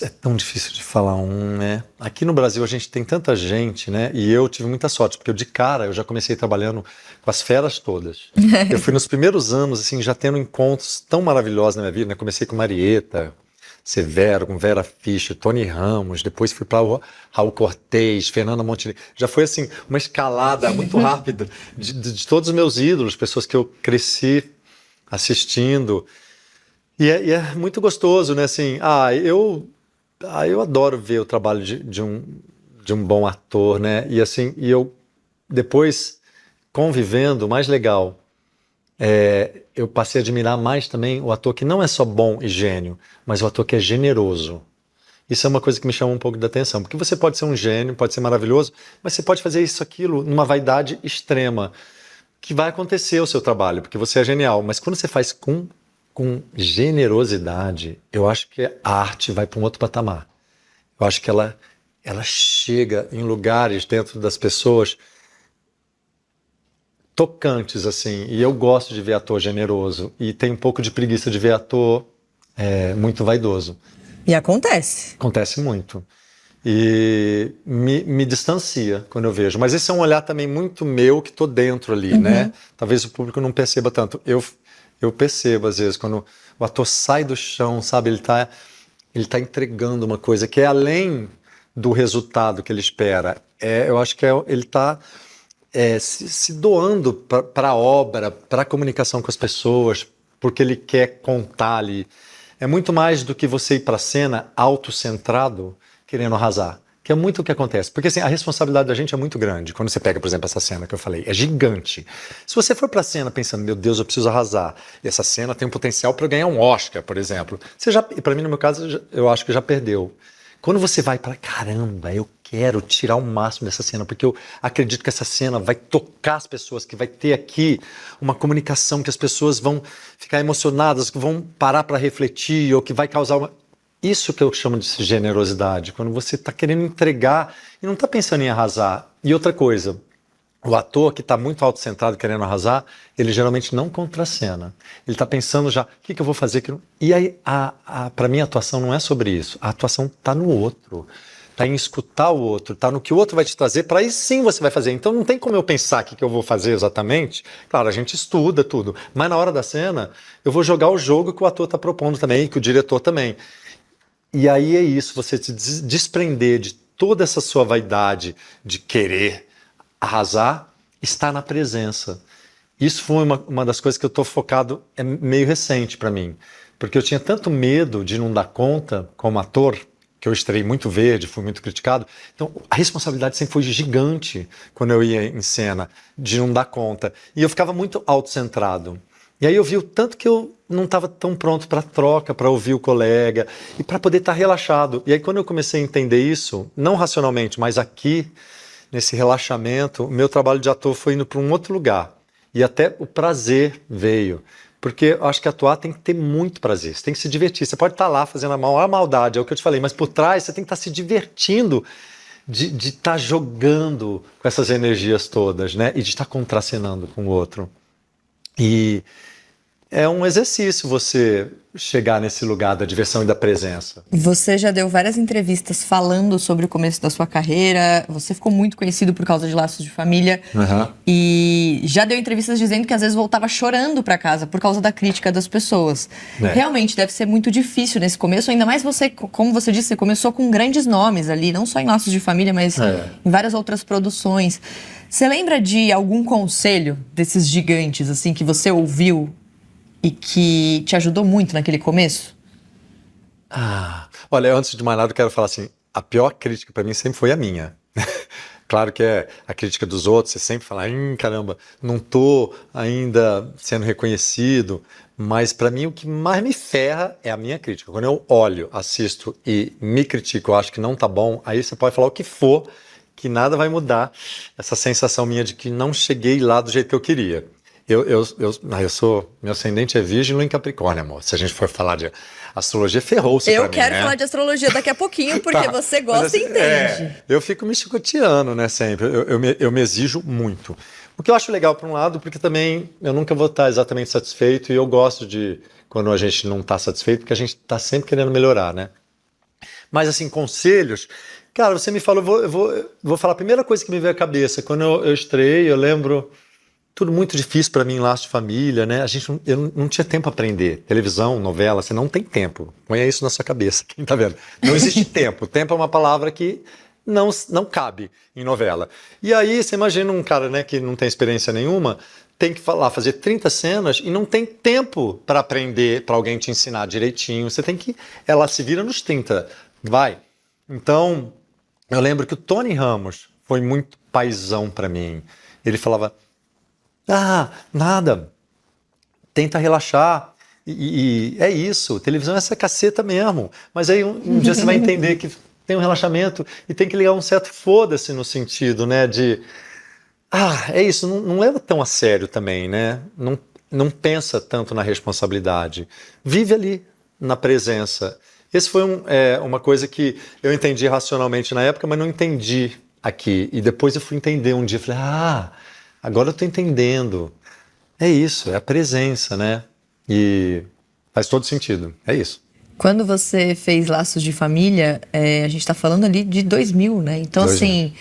É tão difícil de falar né? Aqui no Brasil a gente tem tanta gente, né? E eu tive muita sorte, porque de cara eu já comecei trabalhando com as feras todas. Eu fui nos primeiros anos, assim, já tendo encontros tão maravilhosos na minha vida, né? Comecei com Marieta Severo, com Vera Fischer, Tony Ramos, depois fui para Raul Cortez, Fernanda Montenegro. Já foi, assim, uma escalada muito rápida de todos os meus ídolos, pessoas que eu cresci assistindo. E é muito gostoso, né? Assim, eu adoro ver o trabalho de um bom ator, né? E assim, eu depois convivendo, mais legal, eu passei a admirar mais também o ator que não é só bom e gênio, mas o ator que é generoso. Isso é uma coisa que me chama um pouco da atenção, porque você pode ser um gênio, pode ser maravilhoso, mas você pode fazer aquilo numa vaidade extrema, que vai acontecer o seu trabalho, porque você é genial, mas quando você faz com generosidade, eu acho que a arte vai para um outro patamar. Eu acho que ela chega em lugares dentro das pessoas tocantes, assim, e eu gosto de ver ator generoso, e tenho um pouco de preguiça de ver ator muito vaidoso. E acontece. Acontece muito. E me distancia quando eu vejo. Mas esse é um olhar também muito meu, que estou dentro ali, né? Talvez o público não perceba tanto. Eu percebo, às vezes, quando o ator sai do chão, sabe? Ele tá entregando uma coisa que é além do resultado que ele espera. Eu acho que ele está se doando para a obra, para a comunicação com as pessoas, porque ele quer contar ali. É muito mais do que você ir para a cena autocentrado, querendo arrasar. Que é muito o que acontece. Porque assim, a responsabilidade da gente é muito grande. Quando você pega, por exemplo, essa cena que eu falei, é gigante. Se você for pra cena pensando, meu Deus, eu preciso arrasar, e essa cena tem um potencial para eu ganhar um Oscar, por exemplo, para mim, no meu caso, eu acho que já perdeu. Quando você vai para caramba, eu quero tirar o máximo dessa cena, porque eu acredito que essa cena vai tocar as pessoas, que vai ter aqui uma comunicação, que as pessoas vão ficar emocionadas, que vão parar para refletir, ou que vai causar uma... Isso que eu chamo de generosidade, quando você está querendo entregar e não está pensando em arrasar. E outra coisa, o ator que está muito autocentrado querendo arrasar, ele geralmente não contracena. Ele está pensando já, o que eu vou fazer? E aí, para mim, a atuação não é sobre isso. A atuação está no outro, está em escutar o outro, está no que o outro vai te trazer, para aí sim você vai fazer. Então não tem como eu pensar o que eu vou fazer exatamente. Claro, a gente estuda tudo, mas na hora da cena, eu vou jogar o jogo que o ator está propondo também, que o diretor também. E aí é isso, você se desprender de toda essa sua vaidade de querer arrasar, está na presença. Isso foi uma das coisas que eu estou focado, é meio recente para mim. Porque eu tinha tanto medo de não dar conta como ator, que eu estrei muito verde, fui muito criticado. Então a responsabilidade sempre foi gigante quando eu ia em cena, de não dar conta. E eu ficava muito autocentrado. E aí eu vi o tanto que eu não estava tão pronto para troca, para ouvir o colega e para poder estar relaxado. E aí quando eu comecei a entender isso, não racionalmente, mas aqui, nesse relaxamento, o meu trabalho de ator foi indo para um outro lugar. E até o prazer veio. Porque eu acho que atuar tem que ter muito prazer, você tem que se divertir. Você pode estar lá fazendo a maior maldade, é o que eu te falei, mas por trás você tem que estar se divertindo de estar jogando com essas energias todas, né? E de estar contracenando com o outro. E é um exercício você chegar nesse lugar da diversão e da presença. Você já deu várias entrevistas falando sobre o começo da sua carreira, você ficou muito conhecido por causa de Laços de Família, e já deu entrevistas dizendo que às vezes voltava chorando para casa por causa da crítica das pessoas. Realmente deve ser muito difícil nesse começo, ainda mais você, como você disse, você começou com grandes nomes ali, não só em Laços de Família, mas em várias outras produções. Você lembra de algum conselho desses gigantes, assim, que você ouviu e que te ajudou muito naquele começo? Olha, antes de mais nada, eu quero falar assim, a pior crítica para mim sempre foi a minha. Claro que é a crítica dos outros, você sempre fala, caramba, não tô ainda sendo reconhecido, mas para mim o que mais me ferra é a minha crítica. Quando eu olho, assisto e me critico, eu acho que não tá bom, aí você pode falar o que for, que nada vai mudar essa sensação minha de que não cheguei lá do jeito que eu queria. Meu ascendente é Virgem em Capricórnio, amor. Se a gente for falar de astrologia, ferrou-se pra mim, Eu quero né? falar de astrologia daqui a pouquinho, porque você gosta e entende. Eu fico me chicoteando, né, sempre. Eu me exijo muito. O que eu acho legal, por um lado, porque também eu nunca vou estar exatamente satisfeito, e eu gosto de, quando a gente não está satisfeito, porque a gente está sempre querendo melhorar, né? Mas, assim, conselhos... Cara, você me falou, eu vou falar a primeira coisa que me veio à cabeça. Quando eu estreiei, eu lembro... Tudo muito difícil para mim, Laço de Família, né? Eu não tinha tempo para aprender. Televisão, novela, você não tem tempo. Ponha isso na sua cabeça, quem tá vendo? Não existe tempo. Tempo é uma palavra que não cabe em novela. E aí, você imagina um cara, né, que não tem experiência nenhuma, tem que fazer 30 cenas e não tem tempo para aprender, para alguém te ensinar direitinho. Você tem que... Ela se vira nos 30. Vai. Então, eu lembro que o Tony Ramos foi muito paizão para mim. Ele falava... nada, tenta relaxar, e é isso, televisão é essa caceta mesmo, mas aí um dia você vai entender que tem um relaxamento e tem que ligar um certo foda-se no sentido, né, de, é isso, não leva tão a sério também, né, não pensa tanto na responsabilidade, vive ali, na presença. Esse foi uma coisa que eu entendi racionalmente na época, mas não entendi aqui, e depois eu fui entender um dia, falei, agora eu estou entendendo. É isso, é a presença, né? E faz todo sentido, é isso. Quando você fez Laços de Família, a gente está falando ali de 2000, né? Então, 2000. Assim,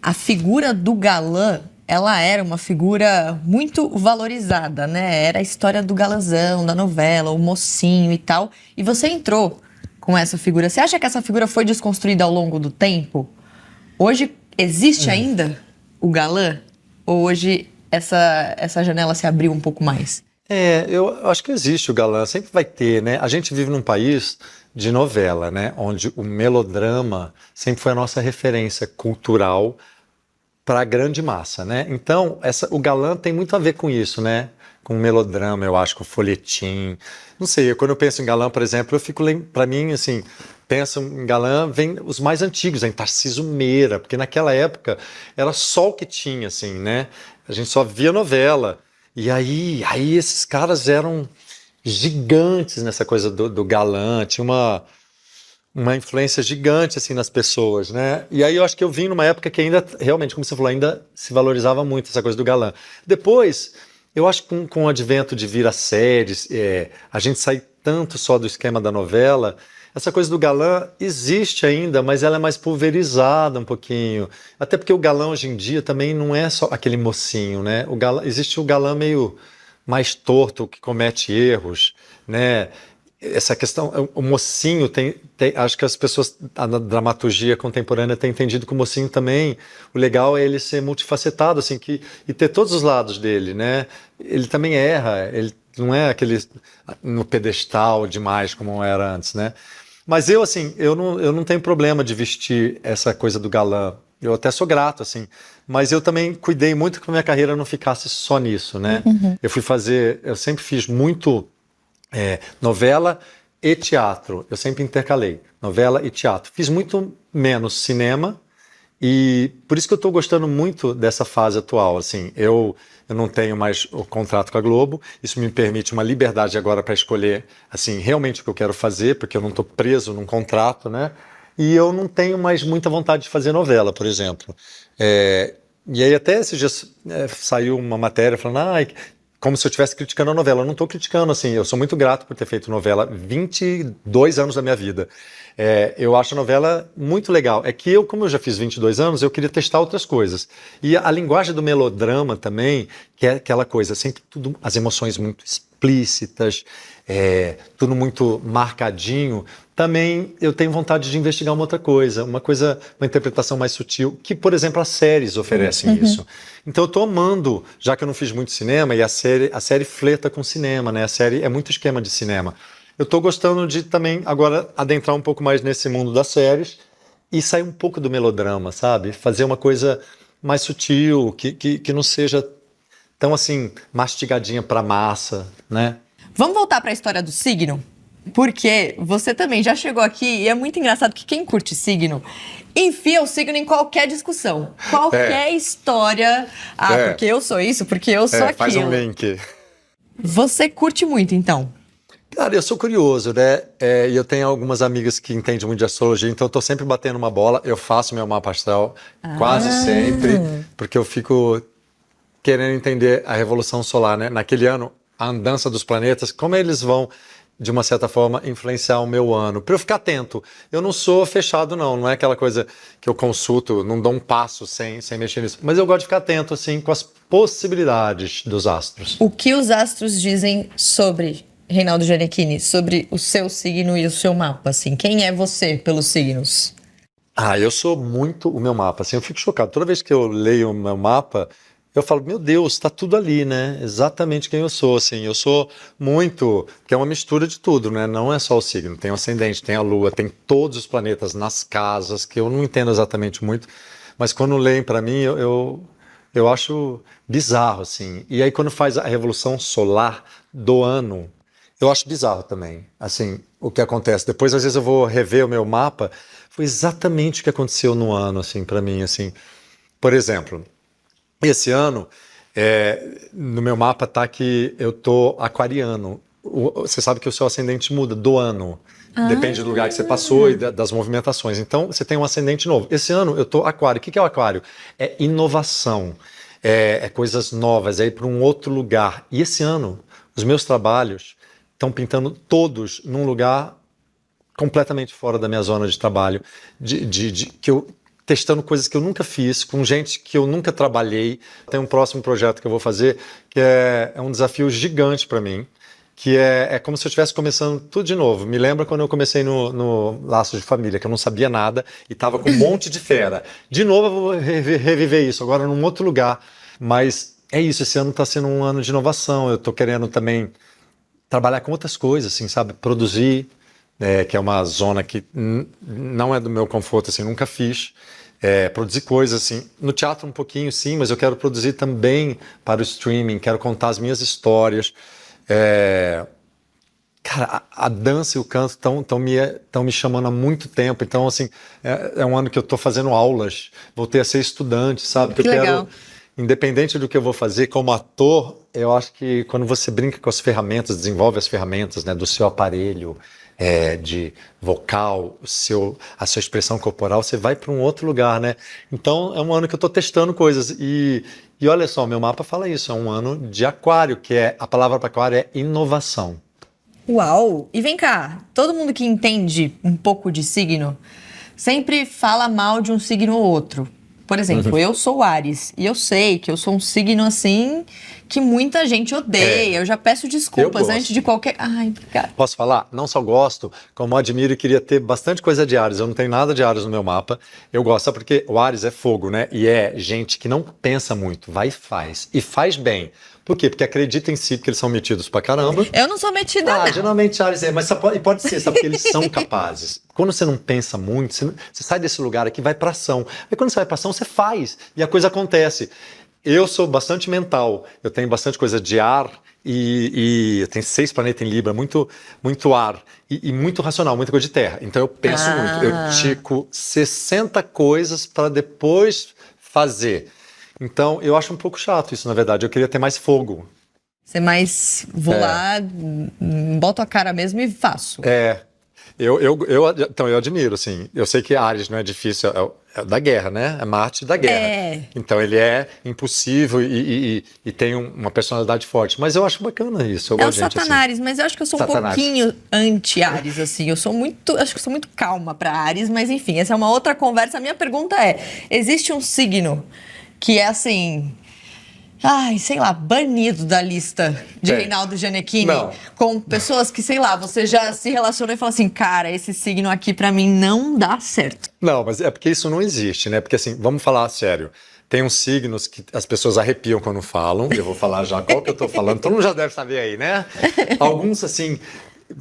a figura do galã, ela era uma figura muito valorizada, né? Era a história do galãzão, da novela, o mocinho e tal. E você entrou com essa figura. Você acha que essa figura foi desconstruída ao longo do tempo? Hoje existe ainda o galã? Ou hoje essa janela se abriu um pouco mais? Eu acho que existe o galã, sempre vai ter, né? A gente vive num país de novela, né? Onde o melodrama sempre foi a nossa referência cultural para a grande massa, né? Então, o galã tem muito a ver com isso, né? Com o melodrama, eu acho, com o folhetim. Não sei, quando eu penso em galã, por exemplo, para mim, assim, penso em galã, vem os mais antigos, em Tarcísio Meira, porque naquela época era só o que tinha, assim, né? A gente só via novela. E aí esses caras eram gigantes nessa coisa do galã, tinha uma influência gigante assim nas pessoas, né? E aí eu acho que eu vim numa época que ainda, realmente, como você falou, ainda se valorizava muito essa coisa do galã. Depois, eu acho que com o advento de vir as séries, a gente sai tanto só do esquema da novela, essa coisa do galã existe ainda, mas ela é mais pulverizada um pouquinho. Até porque o galã hoje em dia também não é só aquele mocinho, né? Existe o galã meio mais torto, que comete erros, né? Essa questão, o mocinho acho que as pessoas, a dramaturgia contemporânea tem entendido que o mocinho também, o legal é ele ser multifacetado, assim, e ter todos os lados dele, né? Ele também erra, ele não é aquele no pedestal demais como era antes, né? Mas assim, eu não tenho problema de vestir essa coisa do galã. Eu até sou grato, assim. Mas eu também cuidei muito que a minha carreira não ficasse só nisso, né? Eu sempre fiz muito novela e teatro. Eu sempre intercalei novela e teatro. Fiz muito menos cinema e por isso que eu estou gostando muito dessa fase atual. Assim, eu não tenho mais o contrato com a Globo. Isso me permite uma liberdade agora para escolher assim, realmente o que eu quero fazer, porque eu não estou preso num contrato, né? E eu não tenho mais muita vontade de fazer novela, por exemplo. E aí até esses dias saiu uma matéria falando, como se eu estivesse criticando a novela. Eu não estou criticando, assim, eu sou muito grato por ter feito novela 22 anos da minha vida. Eu acho a novela muito legal. É que como eu já fiz 22 anos, eu queria testar outras coisas. E a linguagem do melodrama também, que é aquela coisa, sempre tudo, as emoções muito explícitas, tudo muito marcadinho. Também eu tenho vontade de investigar uma outra coisa, uma interpretação mais sutil, que, por exemplo, as séries oferecem isso. Então eu estou amando, já que eu não fiz muito cinema, e a série fleta com cinema, né? A série é muito esquema de cinema. Eu estou gostando de também agora adentrar um pouco mais nesse mundo das séries e sair um pouco do melodrama, sabe? Fazer uma coisa mais sutil, que não seja tão assim mastigadinha para massa, né? Vamos voltar para a história do signo? Porque você também já chegou aqui e é muito engraçado que quem curte signo enfia o signo em qualquer discussão, qualquer história. Porque eu sou isso, porque eu sou aquilo. Faz um link. Você curte muito, então? Cara, eu sou curioso, né? E eu tenho algumas amigas que entendem muito de astrologia, então eu tô sempre batendo uma bola. Eu faço meu mapa astral quase sempre, porque eu fico querendo entender a revolução solar, né? Naquele ano, a andança dos planetas, como eles vão, de uma certa forma, influenciar o meu ano. Para eu ficar atento. Eu não sou fechado, não é aquela coisa que eu consulto, não dou um passo sem mexer nisso. Mas eu gosto de ficar atento, assim, com as possibilidades dos astros. O que os astros dizem sobre Reinaldo Gianecchini, sobre o seu signo e o seu mapa, assim? Quem é você pelos signos? Eu sou muito o meu mapa, assim, eu fico chocado. Toda vez que eu leio o meu mapa, eu falo, meu Deus, tá tudo ali, né? Exatamente quem eu sou, assim. Eu sou muito... que é uma mistura de tudo, né? Não é só o signo. Tem o ascendente, tem a lua, tem todos os planetas nas casas, que eu não entendo exatamente muito. Mas quando leem para mim, eu acho bizarro, assim. E aí quando faz a revolução solar do ano, eu acho bizarro também, assim, o que acontece. Depois, às vezes, eu vou rever o meu mapa. Foi exatamente o que aconteceu no ano, assim, para mim, assim. Por exemplo... Esse ano, no meu mapa tá que eu tô aquariano. Você sabe que o seu ascendente muda do ano. Depende do lugar que você passou e das movimentações. Então, você tem um ascendente novo. Esse ano, eu tô aquário. O que é o aquário? É inovação. É coisas novas, é ir para um outro lugar. E esse ano, os meus trabalhos estão pintando todos num lugar completamente fora da minha zona de trabalho. Que eu... testando coisas que eu nunca fiz, com gente que eu nunca trabalhei. Tem um próximo projeto que eu vou fazer, que é um desafio gigante para mim. que é como se eu estivesse começando tudo de novo. Me lembra quando eu comecei no Laços de Família, que eu não sabia nada e estava com um monte de fera. De novo eu vou reviver isso, agora num outro lugar. Mas é isso, esse ano está sendo um ano de inovação. Eu estou querendo também trabalhar com outras coisas, assim, sabe? Produzir, que é uma zona que não é do meu conforto, assim, nunca fiz. Produzir coisas, assim, no teatro um pouquinho, sim, mas eu quero produzir também para o streaming, quero contar as minhas histórias. Cara, a dança e o canto estão me chamando há muito tempo, então, assim, é um ano que eu estou fazendo aulas, voltei a ser estudante, sabe? Que legal. Independente do que eu vou fazer como ator, eu acho que quando você brinca com as ferramentas, desenvolve as ferramentas, né, do seu aparelho, de vocal, a sua expressão corporal, você vai para um outro lugar, né? Então é um ano que eu estou testando coisas e olha só, meu mapa fala isso, é um ano de aquário, a palavra para aquário é inovação. Uau! E vem cá, todo mundo que entende um pouco de signo sempre fala mal de um signo ou outro. Por exemplo, eu sou Áries e eu sei que eu sou um signo assim que muita gente odeia. Eu já peço desculpas antes de qualquer... Ai, obrigada. Posso falar? Não só gosto, como admiro e queria ter bastante coisa de Áries. Eu não tenho nada de Áries no meu mapa. Eu gosto, sabe porque o Áries é fogo, né? E é gente que não pensa muito, vai e faz. E faz bem. Por quê? Porque acredita em si, porque eles são metidos pra caramba. Eu não sou metida, não. Geralmente Áries mas pode ser, sabe? Porque eles são capazes. Quando você não pensa muito, você sai desse lugar aqui e vai pra ação. Aí quando você vai pra ação, você faz. E a coisa acontece. Eu sou bastante mental. Eu tenho bastante coisa de ar e eu tenho 6 planetas em Libra, muito, muito ar e muito racional, muita coisa de terra. Então eu penso muito. Eu tico 60 coisas para depois fazer. Então, eu acho um pouco chato isso, na verdade. Eu queria ter mais fogo. Ser mais... Vou lá, boto a cara mesmo e faço. Então, eu admiro, assim. Eu sei que Áries não é difícil, é da guerra, né? É Marte da guerra. Então, ele é impulsivo e tem uma personalidade forte. Mas eu acho bacana isso. Eu gosto o Satanás, assim. mas eu acho que eu sou um pouquinho anti-Áries, assim. Acho que eu sou muito calma para Áries, mas enfim, essa é uma outra conversa. A minha pergunta existe um signo que é assim... Ai, sei lá, banido da lista de Reinaldo Gianecchini, com pessoas que, sei lá, você já se relacionou e fala assim, cara, esse signo aqui pra mim não dá certo. Não, mas é porque isso não existe, né? Porque assim, vamos falar sério. Tem uns signos que as pessoas arrepiam quando falam, eu vou falar já qual que eu tô falando, todo mundo já deve saber aí, né? Alguns, assim,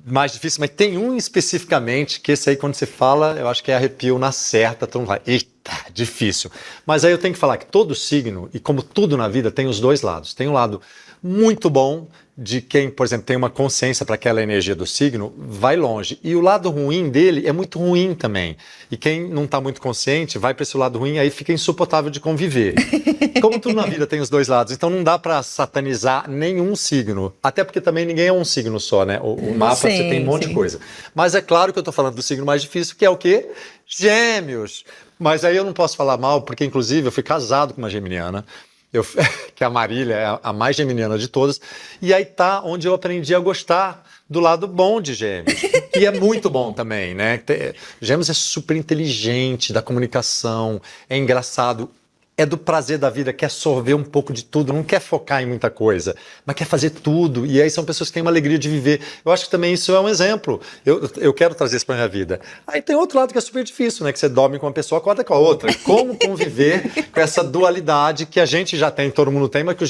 mais difíceis, mas tem um especificamente que esse aí, quando você fala, eu acho que é arrepio na certa, todo mundo fala, eita, difícil. Mas aí eu tenho que falar que todo signo, e como tudo na vida, tem os dois lados. Tem um lado muito bom de quem, por exemplo, tem uma consciência para aquela energia do signo, vai longe. E o lado ruim dele é muito ruim também. E quem não está muito consciente vai para esse lado ruim, aí fica insuportável de conviver. Como tudo na vida tem os dois lados, então não dá para satanizar nenhum signo. Até porque também ninguém é um signo só, né? O mapa você tem um monte de coisa. Mas é claro que eu estou falando do signo mais difícil, que é o quê? Gêmeos. Mas aí eu não posso falar mal, porque inclusive eu fui casado com uma geminiana, que é a Marília, é a mais geminiana de todas, e aí tá onde eu aprendi a gostar do lado bom de Gêmeos, que é muito bom também, né? Gêmeos é super inteligente, da comunicação, é engraçado, é do prazer da vida, quer sorver um pouco de tudo, não quer focar em muita coisa, mas quer fazer tudo, e aí são pessoas que têm uma alegria de viver. Eu acho que também isso é um exemplo, eu quero trazer isso para a minha vida. Aí tem outro lado que é super difícil, né, que você dorme com uma pessoa, acorda com a outra. Como conviver com essa dualidade que a gente já tem, todo mundo tem, mas que o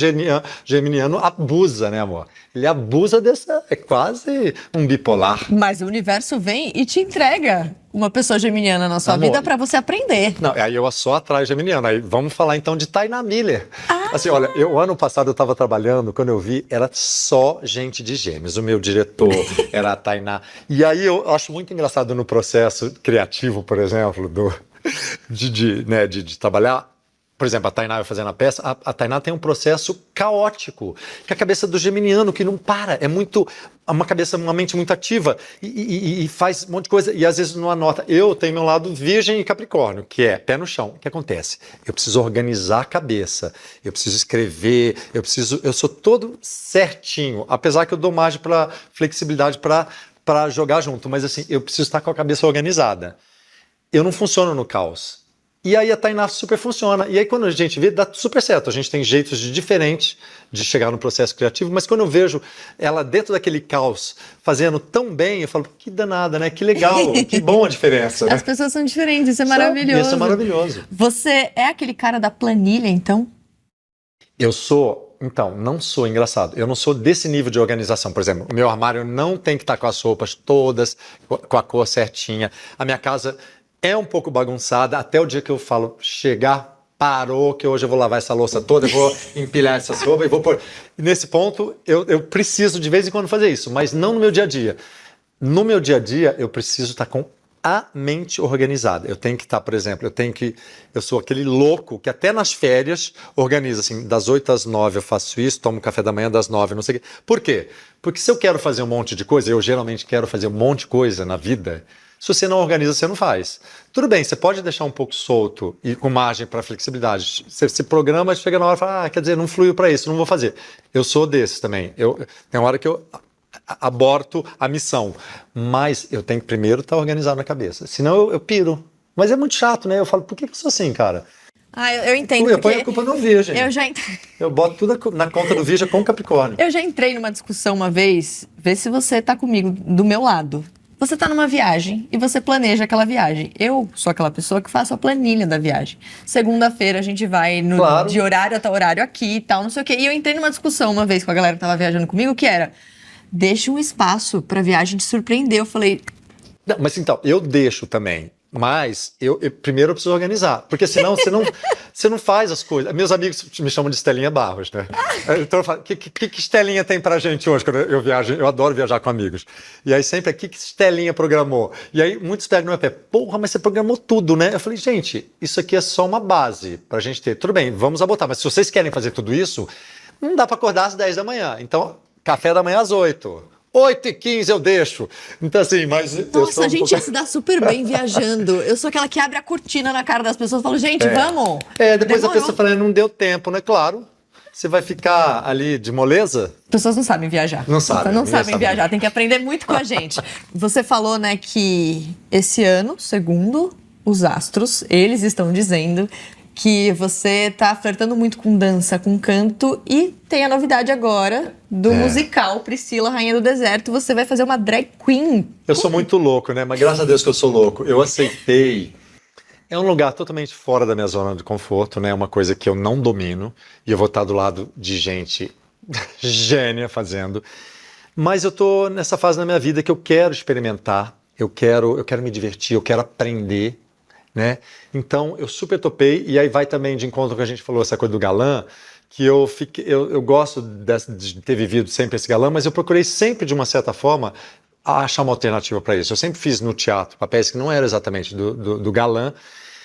geminiano abusa, né, amor? Ele abusa é quase um bipolar. Mas o universo vem e te entrega uma pessoa geminiana na sua vida para você aprender. Não, aí eu só atrás geminiana. Aí vamos falar então de Tainá Miller. Assim, olha, ano passado eu estava trabalhando, quando eu vi, era só gente de Gêmeos. O meu diretor era a Tainá. E aí eu acho muito engraçado no processo criativo, por exemplo, de trabalhar. Por exemplo, a Tainá vai fazendo a peça, a Tainá tem um processo caótico, que é a cabeça do geminiano, que não para, uma mente muito ativa e faz um monte de coisa, e às vezes não anota. Eu tenho meu lado virgem e capricórnio, que é pé no chão. O que acontece? Eu preciso organizar a cabeça, eu preciso escrever, eu sou todo certinho, apesar que eu dou margem para flexibilidade para jogar junto, mas assim, eu preciso estar com a cabeça organizada. Eu não funciono no caos. E aí a Tainá super funciona. E aí quando a gente vê, dá super certo. A gente tem jeitos diferentes de chegar no processo criativo, mas quando eu vejo ela dentro daquele caos, fazendo tão bem, eu falo, que danada, né? Que legal, que bom a diferença. Né? As pessoas são diferentes, isso é maravilhoso. Isso é maravilhoso. Você é aquele cara da planilha, então? Eu sou, então, não sou engraçado. Eu não sou desse nível de organização. Por exemplo, o meu armário não tem que estar com as roupas todas, com a cor certinha. A minha casa é um pouco bagunçada, até o dia que eu falo, chegar, parou, que hoje eu vou lavar essa louça toda, eu vou empilhar essas roupas e vou pôr. Nesse ponto, eu preciso de vez em quando fazer isso, mas não no meu dia a dia. No meu dia a dia, eu preciso estar com a mente organizada. Eu tenho que estar, por exemplo, eu sou aquele louco que até nas férias organiza, assim, das 8 às 9 eu faço isso, tomo café da manhã das 9, não sei o quê. Por quê? Porque se eu quero fazer um monte de coisa, eu geralmente quero fazer um monte de coisa na vida, se você não organiza, você não faz. Tudo bem, você pode deixar um pouco solto e com margem para flexibilidade. Você se programa, chega na hora e fala, quer dizer, não fluiu para isso, não vou fazer. Eu sou desses também. Tem hora que eu aborto a missão, mas eu tenho que primeiro estar organizado na cabeça, senão eu piro. Mas é muito chato, né? Eu falo, por que eu sou assim, cara? Eu entendo. Eu ponho a culpa no Virgem. Eu boto tudo na conta do Virgem com Capricórnio. Eu já entrei numa discussão uma vez, vê se você tá comigo do meu lado. Você tá numa viagem e você planeja aquela viagem. Eu sou aquela pessoa que faço a planilha da viagem. Segunda-feira a gente vai Claro. de horário a tal horário aqui e tal, não sei o quê. E eu entrei numa discussão uma vez com a galera que tava viajando comigo, que era, deixa um espaço pra viagem te surpreender. Eu falei... Não, mas então, eu deixo também. Mas primeiro eu preciso organizar, porque senão você não faz as coisas. Meus amigos me chamam de Estelinha Barros, né? Então eu falo, que Estelinha tem pra gente hoje quando eu viajo? Eu adoro viajar com amigos. E aí sempre, que Estelinha programou? E aí muitos pegam no meu pé, porra, mas você programou tudo, né? Eu falei, gente, isso aqui é só uma base pra gente ter. Tudo bem, vamos abotar, mas se vocês querem fazer tudo isso, não dá pra acordar às 10 da manhã. Então, café da manhã às 8. 8h15 eu deixo. Então, assim, mas. Nossa, a gente ia se dar super bem viajando. Eu sou aquela que abre a cortina na cara das pessoas e falo, gente, vamos. Depois Demorou. a pessoa fala, não deu tempo, né? Claro. Você vai ficar ali de moleza? As pessoas não sabem viajar. Não sabem. Não sabem viajar, tem que aprender muito com a gente. Você falou, né, que esse ano, segundo os astros, eles estão dizendo que você tá flertando muito com dança, com canto, e tem a novidade agora do musical Priscila, Rainha do Deserto. Você vai fazer uma drag queen. Eu sou muito louco, né? Mas graças a Deus que eu sou louco. Eu aceitei. É um lugar totalmente fora da minha zona de conforto, né? Uma coisa que eu não domino. E eu vou estar do lado de gente gênia fazendo. Mas eu tô nessa fase da minha vida que eu quero experimentar. Eu quero me divertir, eu quero aprender. Né? Então eu super topei, e aí vai também de encontro com o que a gente falou, essa coisa do galã, que eu gosto de ter vivido sempre esse galã, mas eu procurei sempre, de uma certa forma, achar uma alternativa para isso. Eu sempre fiz no teatro papéis que não eram exatamente do galã,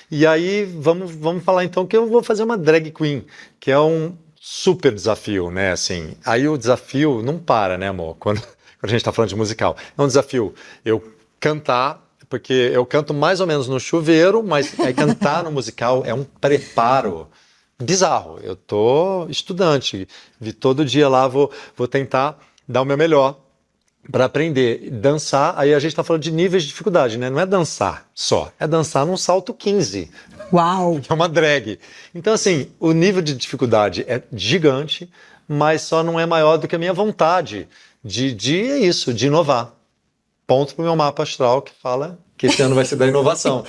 e aí vamos falar então que eu vou fazer uma drag queen, que é um super desafio, né? Assim, aí o desafio não para, né, amor? Quando a gente está falando de musical, é um desafio eu cantar, porque eu canto mais ou menos no chuveiro, mas cantar no musical é um preparo bizarro. Eu tô estudante, todo dia lá vou tentar dar o meu melhor para aprender. Dançar, aí a gente está falando de níveis de dificuldade, né? Não é dançar só, é dançar num salto 15. Uau! Que é uma drag. Então, assim, o nível de dificuldade é gigante, mas só não é maior do que a minha vontade de inovar. Ponto pro meu mapa astral que fala que esse ano vai ser da inovação.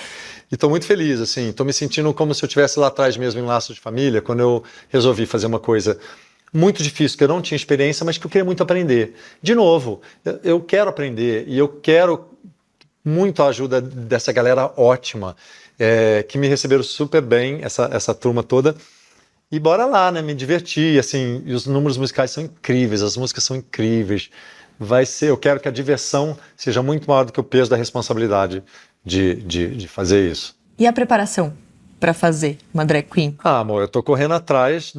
E estou muito feliz, assim, estou me sentindo como se eu estivesse lá atrás mesmo em Laços de Família, quando eu resolvi fazer uma coisa muito difícil, que eu não tinha experiência, mas que eu queria muito aprender. De novo, eu quero aprender e eu quero muito a ajuda dessa galera ótima, que me receberam super bem, essa turma toda. E bora lá, né, me divertir, assim, e os números musicais são incríveis, as músicas são incríveis. Eu quero que a diversão seja muito maior do que o peso da responsabilidade de fazer isso. E a preparação para fazer uma drag queen? Ah, amor, eu tô correndo atrás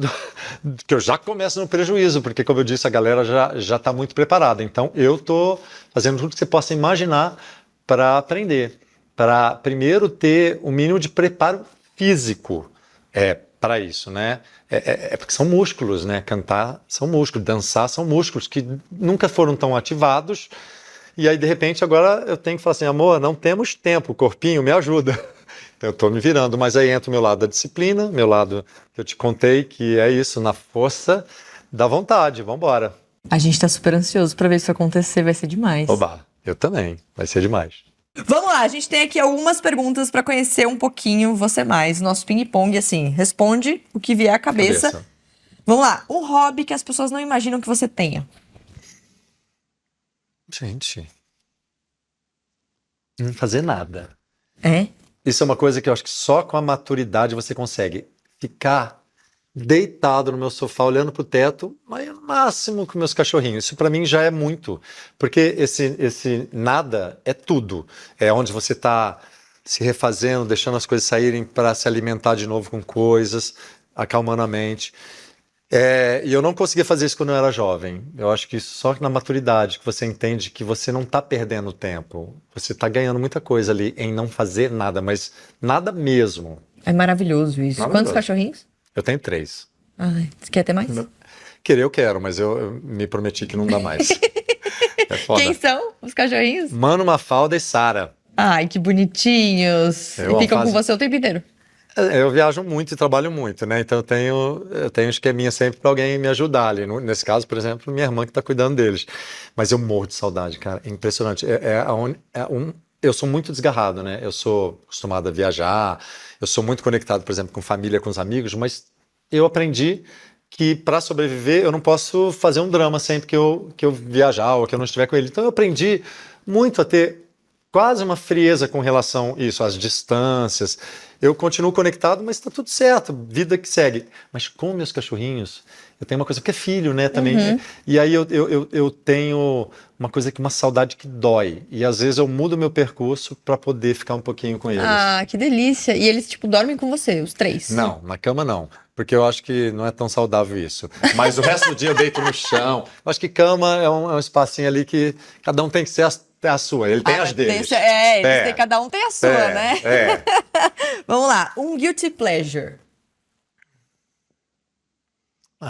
que eu já começo no prejuízo, porque, como eu disse, a galera já tá muito preparada. Então, eu tô fazendo tudo que você possa imaginar para aprender. Para, primeiro, ter o mínimo de preparo físico para isso, né? Porque são músculos, né? Cantar são músculos, dançar são músculos que nunca foram tão ativados. E aí, de repente, agora eu tenho que falar assim, amor, não temos tempo, corpinho, me ajuda. Eu tô me virando, mas aí entra o meu lado da disciplina, meu lado que eu te contei, que é isso, na força da vontade. Vambora. A gente tá super ansioso pra ver isso acontecer, vai ser demais. Oba, eu também. Vai ser demais. Vamos lá, a gente tem aqui algumas perguntas pra conhecer um pouquinho você mais. Nosso ping-pong, assim, responde o que vier à cabeça. Vamos lá, um hobby que as pessoas não imaginam que você tenha. Gente, não fazer nada. É? Isso é uma coisa que eu acho que só com a maturidade você consegue ficar deitado no meu sofá olhando pro teto, mas no máximo com meus cachorrinhos. Isso para mim já é muito, porque esse nada é tudo. É onde você tá se refazendo, deixando as coisas saírem para se alimentar de novo com coisas, acalmando a mente. E eu não conseguia fazer isso quando eu era jovem. Eu acho que só na maturidade que você entende que você não está perdendo tempo. Você está ganhando muita coisa ali em não fazer nada, mas nada mesmo. É maravilhoso isso. Maravilhoso. Quantos cachorrinhos? Eu tenho 3. Ai, você quer ter mais? Querer eu quero, mas eu me prometi que não dá mais. É foda. Quem são os cachorrinhos? Mano, Mafalda e Sara. Ai, que bonitinhos. Eu E ficam faço- com você o tempo inteiro. Eu viajo muito e trabalho muito, né? Então eu tenho um esqueminha sempre para alguém me ajudar ali. Nesse caso, por exemplo, minha irmã que está cuidando deles. Mas eu morro de saudade, cara. É impressionante. Eu sou muito desgarrado, né? Eu sou acostumado a viajar, eu sou muito conectado, por exemplo, com família, com os amigos, mas eu aprendi que para sobreviver eu não posso fazer um drama sempre que eu viajar ou que eu não estiver com ele. Então eu aprendi muito a ter quase uma frieza com relação a isso, às distâncias. Eu continuo conectado, mas está tudo certo, vida que segue. Mas com meus cachorrinhos, eu tenho uma coisa, porque é filho, né, também. E aí eu tenho uma saudade que dói. E às vezes eu mudo meu percurso para poder ficar um pouquinho com eles. Ah, que delícia. E eles, tipo, dormem com você, os 3? Não, na cama não, porque eu acho que não é tão saudável isso. Mas o resto do dia eu deito no chão. Eu acho que cama é um espacinho ali que cada um tem que ser a sua. Ele tem as deles. Cada um tem a sua, né? É. Vamos lá, um guilty pleasure.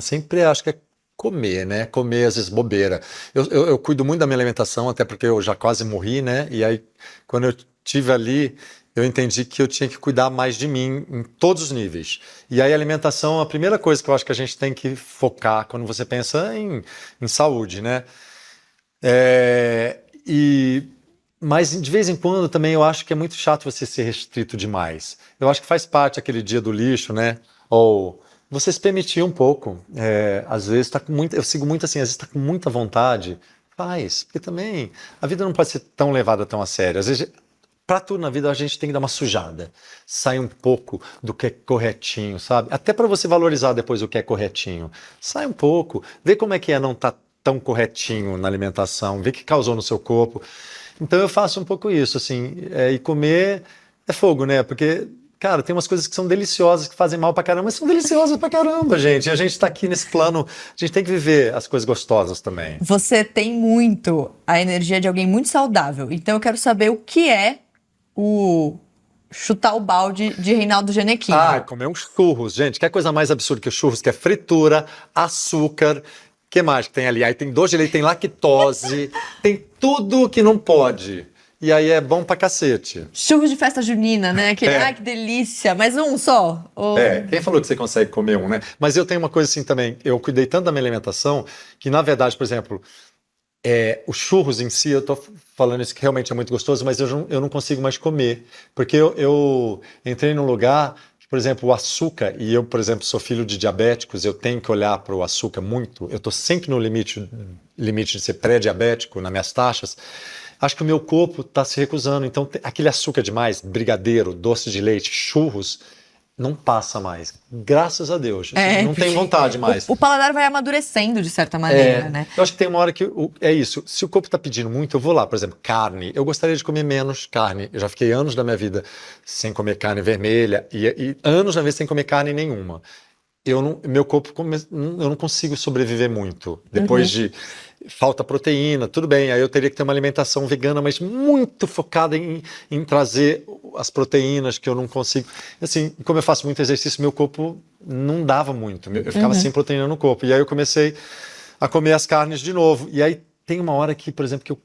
Sempre acho que é comer, né? Comer, às vezes, bobeira. Eu cuido muito da minha alimentação, até porque eu já quase morri, né? E aí, quando eu estive ali, eu entendi que eu tinha que cuidar mais de mim em todos os níveis. E aí, a alimentação é a primeira coisa que eu acho que a gente tem que focar quando você pensa em saúde, né? Mas de vez em quando também eu acho que é muito chato você ser restrito demais. Eu acho que faz parte aquele dia do lixo, né? Ou você se permitir um pouco. Às vezes tá com muita, eu sigo muito assim, às vezes está com muita vontade, faz. Porque também a vida não pode ser tão levada tão a sério. Às vezes, para tudo na vida a gente tem que dar uma sujada, sai um pouco do que é corretinho, sabe? Até para você valorizar depois o que é corretinho. Sai um pouco, vê como é que é não estar tão corretinho na alimentação, vê o que causou no seu corpo. Então eu faço um pouco isso, assim, e comer é fogo, né? Porque, cara, tem umas coisas que são deliciosas, que fazem mal pra caramba, mas são deliciosas pra caramba, gente. E a gente tá aqui nesse plano, a gente tem que viver as coisas gostosas também. Você tem muito a energia de alguém muito saudável. Então eu quero saber o que é o chutar o balde de Reinaldo Gianecchini. Comer uns churros, gente. Que coisa mais absurda que os churros, que é fritura, açúcar. O que mais que tem ali? Aí tem doce de leite, tem lactose, tem tudo que não pode. E aí é bom pra cacete. Churros de festa junina, né? Ai, que delícia. Mas um só? Quem falou que você consegue comer um, né? Mas eu tenho uma coisa assim também. Eu cuidei tanto da minha alimentação que, na verdade, por exemplo, os churros em si, eu tô falando isso que realmente é muito gostoso, mas eu não consigo mais comer. Porque eu entrei num lugar... Por exemplo, o açúcar, e eu, por exemplo, sou filho de diabéticos, eu tenho que olhar para o açúcar muito, eu estou sempre no limite de ser pré-diabético nas minhas taxas, acho que o meu corpo está se recusando, então aquele açúcar demais, brigadeiro, doce de leite, churros, não passa mais, graças a Deus, não tenho vontade mais. O paladar vai amadurecendo de certa maneira, né? Eu acho que tem uma hora que é isso, se o corpo está pedindo muito, eu vou lá, por exemplo, carne, eu gostaria de comer menos carne, eu já fiquei anos da minha vida sem comer carne vermelha e anos na vez sem comer carne nenhuma. Meu corpo, eu não consigo sobreviver muito, depois de falta proteína, tudo bem, aí eu teria que ter uma alimentação vegana, mas muito focada em trazer as proteínas que eu não consigo. Assim, como eu faço muito exercício, meu corpo não dava muito, eu ficava sem proteína no corpo. E aí eu comecei a comer as carnes de novo. E aí tem uma hora que, por exemplo, que eu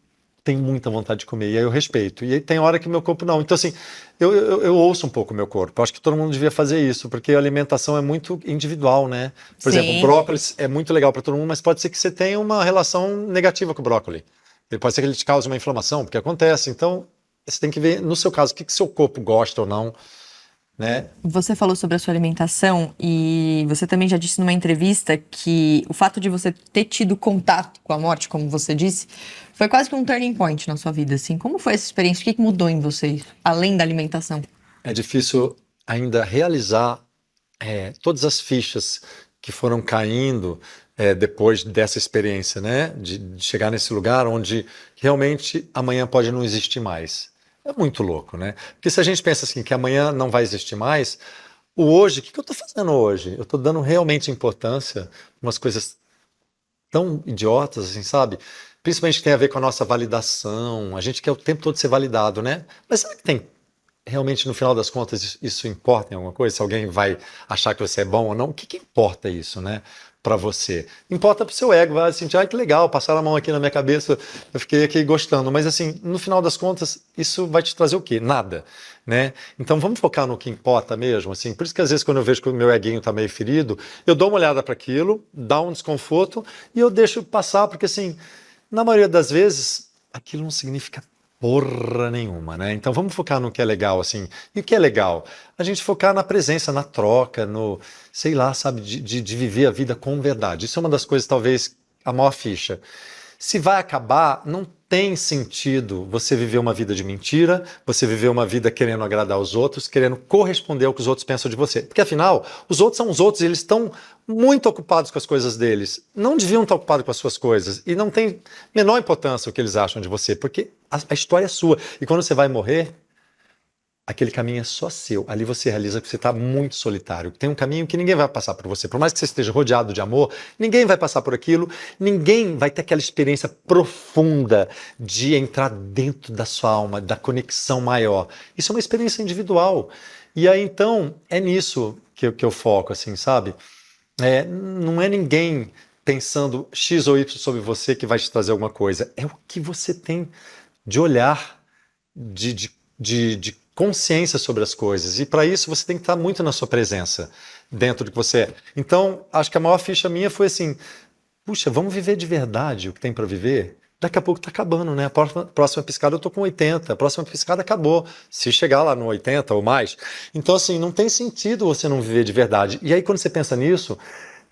tenho muita vontade de comer, e aí eu respeito. E aí tem hora que meu corpo não. Então, assim, eu ouço um pouco o meu corpo. Eu acho que todo mundo devia fazer isso, porque a alimentação é muito individual, né? Por exemplo, o Sim. brócolis é muito legal para todo mundo, mas pode ser que você tenha uma relação negativa com o brócolis. Ele pode ser que ele te cause uma inflamação, porque acontece. Então, você tem que ver, no seu caso, o que seu corpo gosta ou não, né? Você falou sobre a sua alimentação e você também já disse numa entrevista que o fato de você ter tido contato com a morte, como você disse, foi quase que um turning point na sua vida, assim. Como foi essa experiência? O que mudou em você, além da alimentação? É difícil ainda realizar todas as fichas que foram caindo depois dessa experiência, né? De chegar nesse lugar onde realmente amanhã pode não existir mais. É muito louco, né? Porque se a gente pensa assim, que amanhã não vai existir mais, o hoje, o que eu estou fazendo hoje? Eu estou dando realmente importância a umas coisas tão idiotas, assim, sabe? Principalmente que tem a ver com a nossa validação. A gente quer o tempo todo ser validado, né? Mas será que tem realmente, no final das contas, isso importa em alguma coisa? Se alguém vai achar que você é bom ou não, o que importa isso, né? Para você? Importa para o seu ego, vai sentir, ai que legal, passaram a mão aqui na minha cabeça, eu fiquei aqui gostando. Mas assim, no final das contas, isso vai te trazer o quê? Nada, né? Então vamos focar no que importa mesmo, assim. Por isso que às vezes quando eu vejo que o meu eguinho está meio ferido, eu dou uma olhada para aquilo, dá um desconforto e eu deixo passar, porque assim, na maioria das vezes, aquilo não significa porra nenhuma, né? Então vamos focar no que é legal, assim. E o que é legal? A gente focar na presença, na troca, no, sei lá, sabe, de viver a vida com verdade. Isso é uma das coisas, talvez, a maior ficha. Se vai acabar, não tem sentido você viver uma vida de mentira, você viver uma vida querendo agradar os outros, querendo corresponder ao que os outros pensam de você. Porque afinal, os outros são os outros e eles estão muito ocupados com as coisas deles. Não deviam estar ocupados com as suas coisas. E não tem menor importância o que eles acham de você, porque a história é sua. E quando você vai morrer, aquele caminho é só seu. Ali você realiza que você está muito solitário. Tem um caminho que ninguém vai passar por você. Por mais que você esteja rodeado de amor, ninguém vai passar por aquilo. Ninguém vai ter aquela experiência profunda de entrar dentro da sua alma, da conexão maior. Isso é uma experiência individual. E aí, então, é nisso que eu foco, assim, sabe? Não é ninguém pensando X ou Y sobre você que vai te trazer alguma coisa. É o que você tem de olhar, de consciência sobre as coisas. E para isso você tem que estar muito na sua presença, dentro do que você é. Então, acho que a maior ficha minha foi assim, puxa, vamos viver de verdade o que tem para viver? Daqui a pouco está acabando, né? A próxima piscada eu tô com 80, a próxima piscada acabou. Se chegar lá no 80 ou mais. Então, assim, não tem sentido você não viver de verdade. E aí, quando você pensa nisso,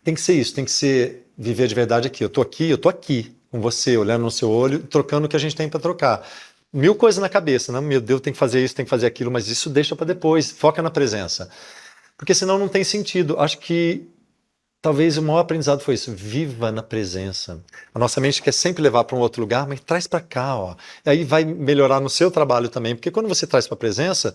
tem que ser isso, tem que ser viver de verdade aqui. Eu tô aqui com você, olhando no seu olho, trocando o que a gente tem para trocar. Mil coisas na cabeça, né? Meu Deus, tem que fazer isso, tem que fazer aquilo, mas isso deixa para depois, foca na presença. Porque senão não tem sentido. Acho que talvez o maior aprendizado foi isso, viva na presença. A nossa mente quer sempre levar para um outro lugar, mas traz para cá, ó. E aí vai melhorar no seu trabalho também, porque quando você traz para a presença,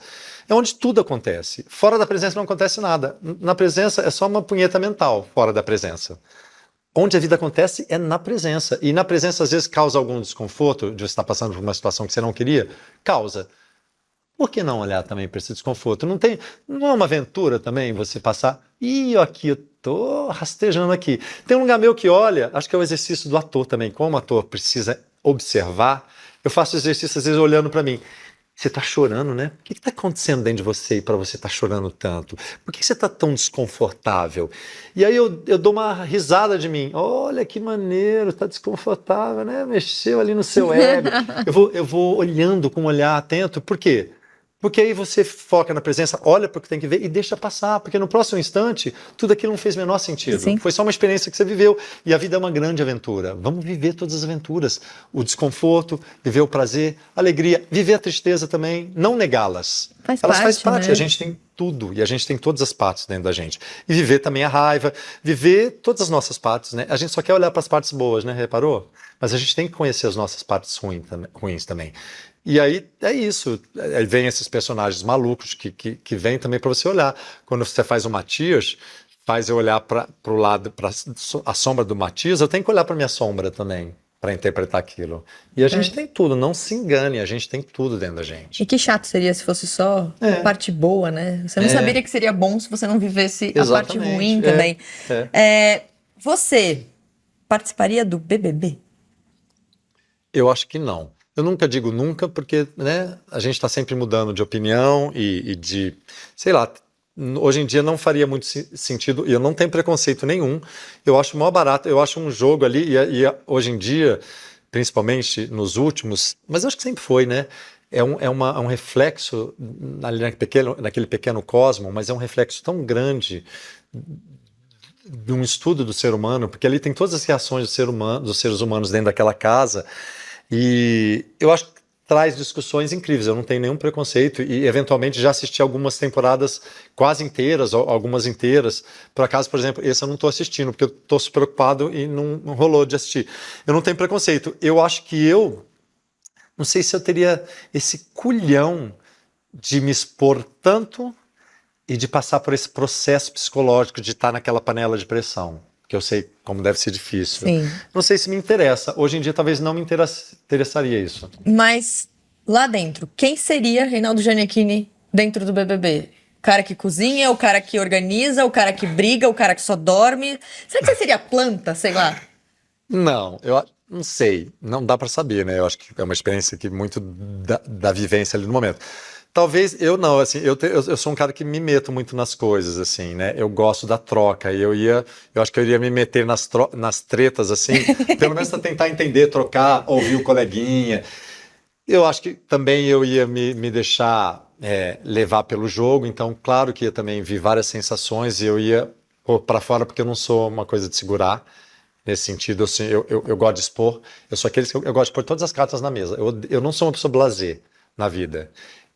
é onde tudo acontece. Fora da presença não acontece nada. Na presença é só uma punheta mental, fora da presença. Onde a vida acontece é na presença. E na presença, às vezes, causa algum desconforto de você estar passando por uma situação que você não queria. Causa. Por que não olhar também para esse desconforto? Não é uma aventura também você passar. Ih, aqui, eu tô rastejando aqui. Tem um lugar meu que olha, acho que é o exercício do ator também. Como o ator precisa observar, eu faço exercício às vezes olhando para mim. Você está chorando, né? O que está acontecendo dentro de você para você estar chorando tanto? Por que você está tão desconfortável? E aí eu dou uma risada de mim. Olha que maneiro, está desconfortável, né? Mexeu ali no seu ego. Eu vou olhando com um olhar atento. Por quê? Porque aí você foca na presença, olha para o que tem que ver e deixa passar, porque no próximo instante tudo aquilo não fez o menor sentido. Sim. Foi só uma experiência que você viveu e a vida é uma grande aventura. Vamos viver todas as aventuras, o desconforto, viver o prazer, a alegria, viver a tristeza também, não negá-las. Elas fazem parte, né? a gente tem tudo e a gente tem todas as partes dentro da gente. E viver também a raiva, viver todas as nossas partes, né? A gente só quer olhar para as partes boas, né? Reparou? Mas a gente tem que conhecer as nossas partes ruins também. E aí é isso, aí vem esses personagens malucos que vêm também para você olhar. Quando você faz o Matias, faz eu olhar para o lado, para a sombra do Matias, eu tenho que olhar para minha sombra também, para interpretar aquilo. E a gente tem tudo, não se engane, a gente tem tudo dentro da gente. E que chato seria se fosse só a parte boa, né? Você não saberia que seria bom se você não vivesse a parte ruim também. Você participaria do BBB? Eu acho que não. eu nunca digo nunca, porque, né, a gente está sempre mudando de opinião e de, sei lá, hoje em dia não faria muito sentido, e eu não tenho preconceito nenhum, eu acho mó barato, eu acho um jogo ali, hoje em dia, principalmente nos últimos, mas eu acho que sempre foi, né? É um reflexo ali naquele pequeno cosmo, mas é um reflexo tão grande de um estudo do ser humano, porque ali tem todas as reações dos seres humanos dentro daquela casa, e eu acho que traz discussões incríveis. Eu não tenho nenhum preconceito e, eventualmente, já assisti algumas temporadas quase inteiras, ou algumas inteiras. Por acaso, por exemplo, esse eu não estou assistindo, porque eu estou preocupado e não rolou de assistir. Eu não tenho preconceito. Eu acho que não sei se eu teria esse culhão de me expor tanto e de passar por esse processo psicológico de estar naquela panela de pressão, que eu sei como deve ser difícil. Sim. Não sei se me interessa. Hoje em dia talvez não me interessaria isso. Mas lá dentro, quem seria Reinaldo Giannichini dentro do BBB? O cara que cozinha, o cara que organiza, o cara que briga, o cara que só dorme? Será que você seria planta, sei lá? Não, eu não sei. Não dá para saber, né? Eu acho que é uma experiência que muito da vivência ali no momento. Talvez eu não, assim, eu sou um cara que me meto muito nas coisas, assim, né? Eu gosto da troca e eu acho que eu iria me meter nas tretas, assim, pelo menos para tentar entender, trocar, ouvir o coleguinha. Eu acho que também eu ia me deixar levar pelo jogo, então, claro que ia também vir várias sensações e eu ia pôr para fora, porque eu não sou uma coisa de segurar. Nesse sentido, assim, eu gosto de expor, eu sou aqueles que eu gosto de pôr todas as cartas na mesa. Eu não sou uma pessoa blasé na vida.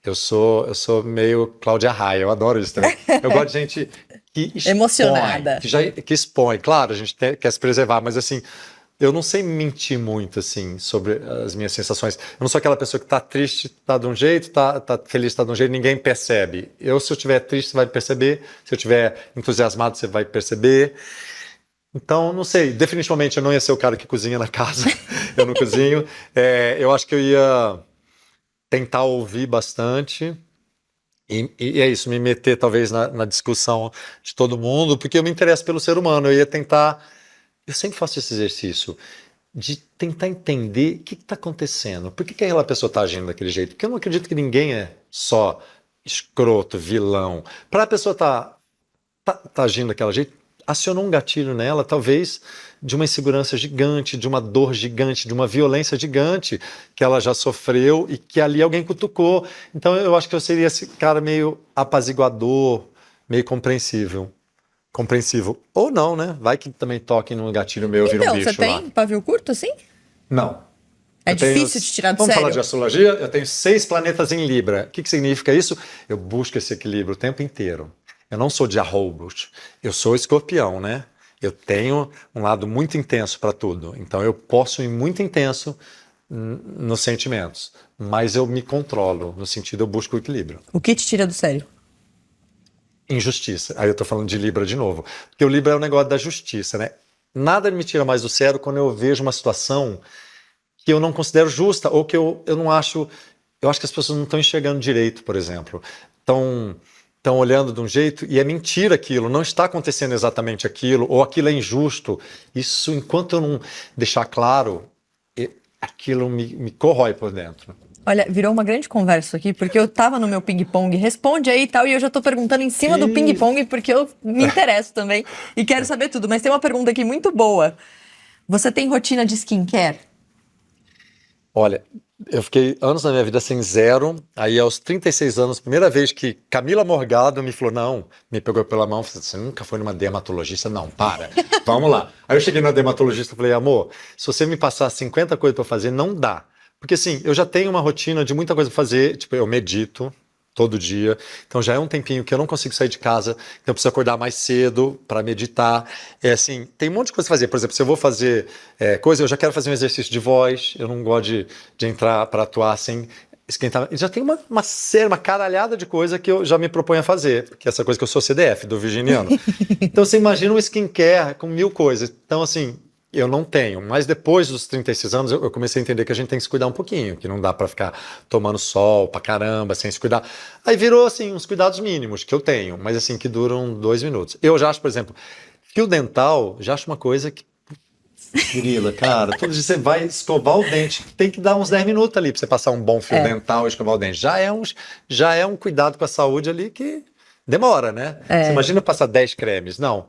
Eu sou meio Cláudia Raia, eu adoro isso também. Eu gosto de gente que expõe, Emocionada. que expõe. Claro, a gente quer se preservar, mas assim, eu não sei mentir muito, assim, sobre as minhas sensações. Eu não sou aquela pessoa que tá triste, tá de um jeito, tá feliz, tá de um jeito, ninguém percebe. Se eu estiver triste, você vai perceber. Se eu estiver entusiasmado, você vai perceber. Então, não sei, definitivamente eu não ia ser o cara que cozinha na casa, eu não cozinho. Eu acho que eu ia tentar ouvir bastante e é isso, me meter talvez na discussão de todo mundo, porque eu me interesso pelo ser humano, eu ia tentar, eu sempre faço esse exercício, de tentar entender o que está acontecendo, por que aquela pessoa está agindo daquele jeito, porque eu não acredito que ninguém é só escroto, vilão. Para a pessoa tá agindo daquele jeito, acionou um gatilho nela, talvez de uma insegurança gigante, de uma dor gigante, de uma violência gigante que ela já sofreu e que ali alguém cutucou. Então eu acho que eu seria esse cara meio apaziguador, meio compreensivo. Ou não, né? Vai que também toque num gatilho meu, vira um Então, bicho você tem lá. pavio curto, assim? Não. É Eu tenho, difícil de tirar do vamos falar sério? de astrologia? Eu tenho 6 planetas em Libra. O que significa isso? Eu busco esse equilíbrio o tempo inteiro. Eu não sou de arroubos. Eu sou escorpião, né? Eu tenho um lado muito intenso para tudo. Então eu posso ir muito intenso nos sentimentos. Mas eu me controlo, no sentido eu busco o equilíbrio. O que te tira do sério? Injustiça. Aí eu tô falando de Libra de novo. Porque o Libra é o negócio da justiça, né? Nada me tira mais do sério quando eu vejo uma situação que eu não considero justa, ou que eu não acho. Eu acho que as pessoas não estão enxergando direito, por exemplo. Estão olhando de um jeito e é mentira aquilo, não está acontecendo exatamente aquilo, ou aquilo é injusto. Isso, enquanto eu não deixar claro, aquilo me corrói por dentro. Olha, virou uma grande conversa aqui, porque eu tava no meu ping-pong, responde aí e tal, e eu já tô perguntando em cima do ping-pong, porque eu me interesso também e quero saber tudo. Mas tem uma pergunta aqui muito boa. Você tem rotina de skincare? Olha, eu fiquei anos na minha vida sem zero, aí aos 36 anos, primeira vez que Camila Morgado me falou, não, me pegou pela mão, falou, você nunca foi numa dermatologista? Não, para, vamos lá. Aí eu cheguei na dermatologista e falei, amor, se você me passar 50 coisas para fazer, não dá. Porque assim, eu já tenho uma rotina de muita coisa para fazer, tipo, eu medito todo dia, então já é um tempinho que eu não consigo sair de casa, então eu preciso acordar mais cedo para meditar. Assim, tem um monte de coisa para fazer. Por exemplo, se eu vou fazer coisa, eu já quero fazer um exercício de voz, eu não gosto de entrar para atuar sem esquentar. Já tem uma caralhada de coisa que eu já me proponho a fazer, que é essa coisa que eu sou CDF, do virginiano. Então você imagina um skincare com 1000 coisas. Então assim, eu não tenho, mas depois dos 36 anos eu comecei a entender que a gente tem que se cuidar um pouquinho, que não dá pra ficar tomando sol pra caramba, sem se cuidar. Aí virou assim, uns cuidados mínimos que eu tenho, mas assim, que duram 2 minutos. Eu já acho, por exemplo, fio dental, já acho uma coisa que Grila, cara, todo dia você vai escovar o dente, tem que dar uns 10 minutos ali pra você passar um bom fio dental e escovar o dente. Já é um cuidado com a saúde ali que demora, né? Você É, imagina passar 10 cremes. Não,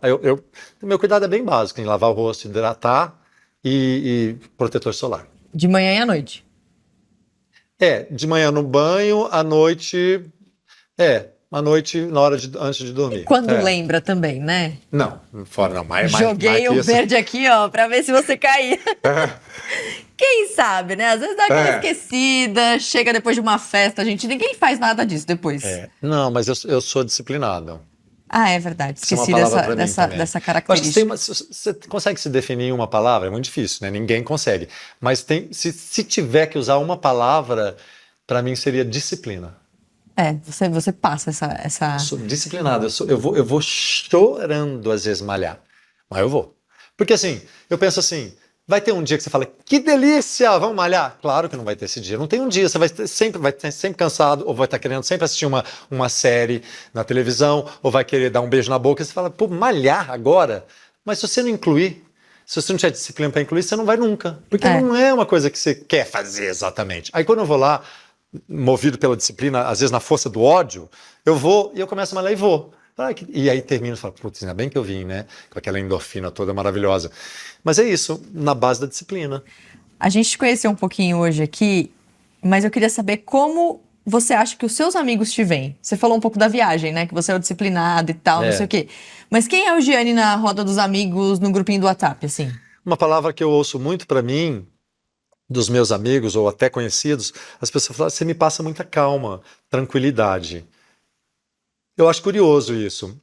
meu cuidado é bem básico, em lavar o rosto, hidratar e protetor solar. de manhã e à noite. De manhã no banho, à noite antes de E dormir. quando lembra também, né? Não, fora não, mais Joguei que o isso. verde aqui, ó, pra ver se você caía. Quem sabe, né? Às vezes dá aquela esquecida, chega depois de uma festa, gente. Ninguém faz nada disso depois. Não, mas eu sou disciplinado. Ah, é verdade. Isso é uma Esqueci palavra dessa, para mim dessa, também. dessa Mas característica. você consegue se definir em uma palavra? É muito difícil, né? Ninguém consegue. Mas se tiver que usar uma palavra, para mim seria disciplina. É, você passa essa... Sou disciplinado. Eu vou chorando às vezes malhar, mas eu vou. Porque assim, eu penso assim, vai ter um dia que você fala, que delícia, vamos malhar? Claro que não vai ter esse dia. Não tem um dia, você vai ter sempre cansado, ou vai estar querendo sempre assistir uma série na televisão, ou vai querer dar um beijo na boca, e você fala, pô, malhar agora? Mas se você não incluir, se você não tiver disciplina para incluir, você não vai nunca. Porque não é uma coisa que você quer fazer exatamente. Aí quando eu vou lá, movido pela disciplina, às vezes na força do ódio, eu vou e eu começo a malhar e vou. E aí termino e falo, putz, ainda bem que eu vim, né? Com aquela endorfina toda maravilhosa. Mas é isso, na base da disciplina. A gente te conheceu um pouquinho hoje aqui, mas eu queria saber como você acha que os seus amigos te veem. Você falou um pouco da viagem, né? Que você é o disciplinado e tal, não sei o quê. Mas quem é o Gianni na roda dos amigos, no grupinho do WhatsApp, assim? Uma palavra que eu ouço muito para mim, dos meus amigos ou até conhecidos, as pessoas falam, você me passa muita calma, tranquilidade. Eu acho curioso isso.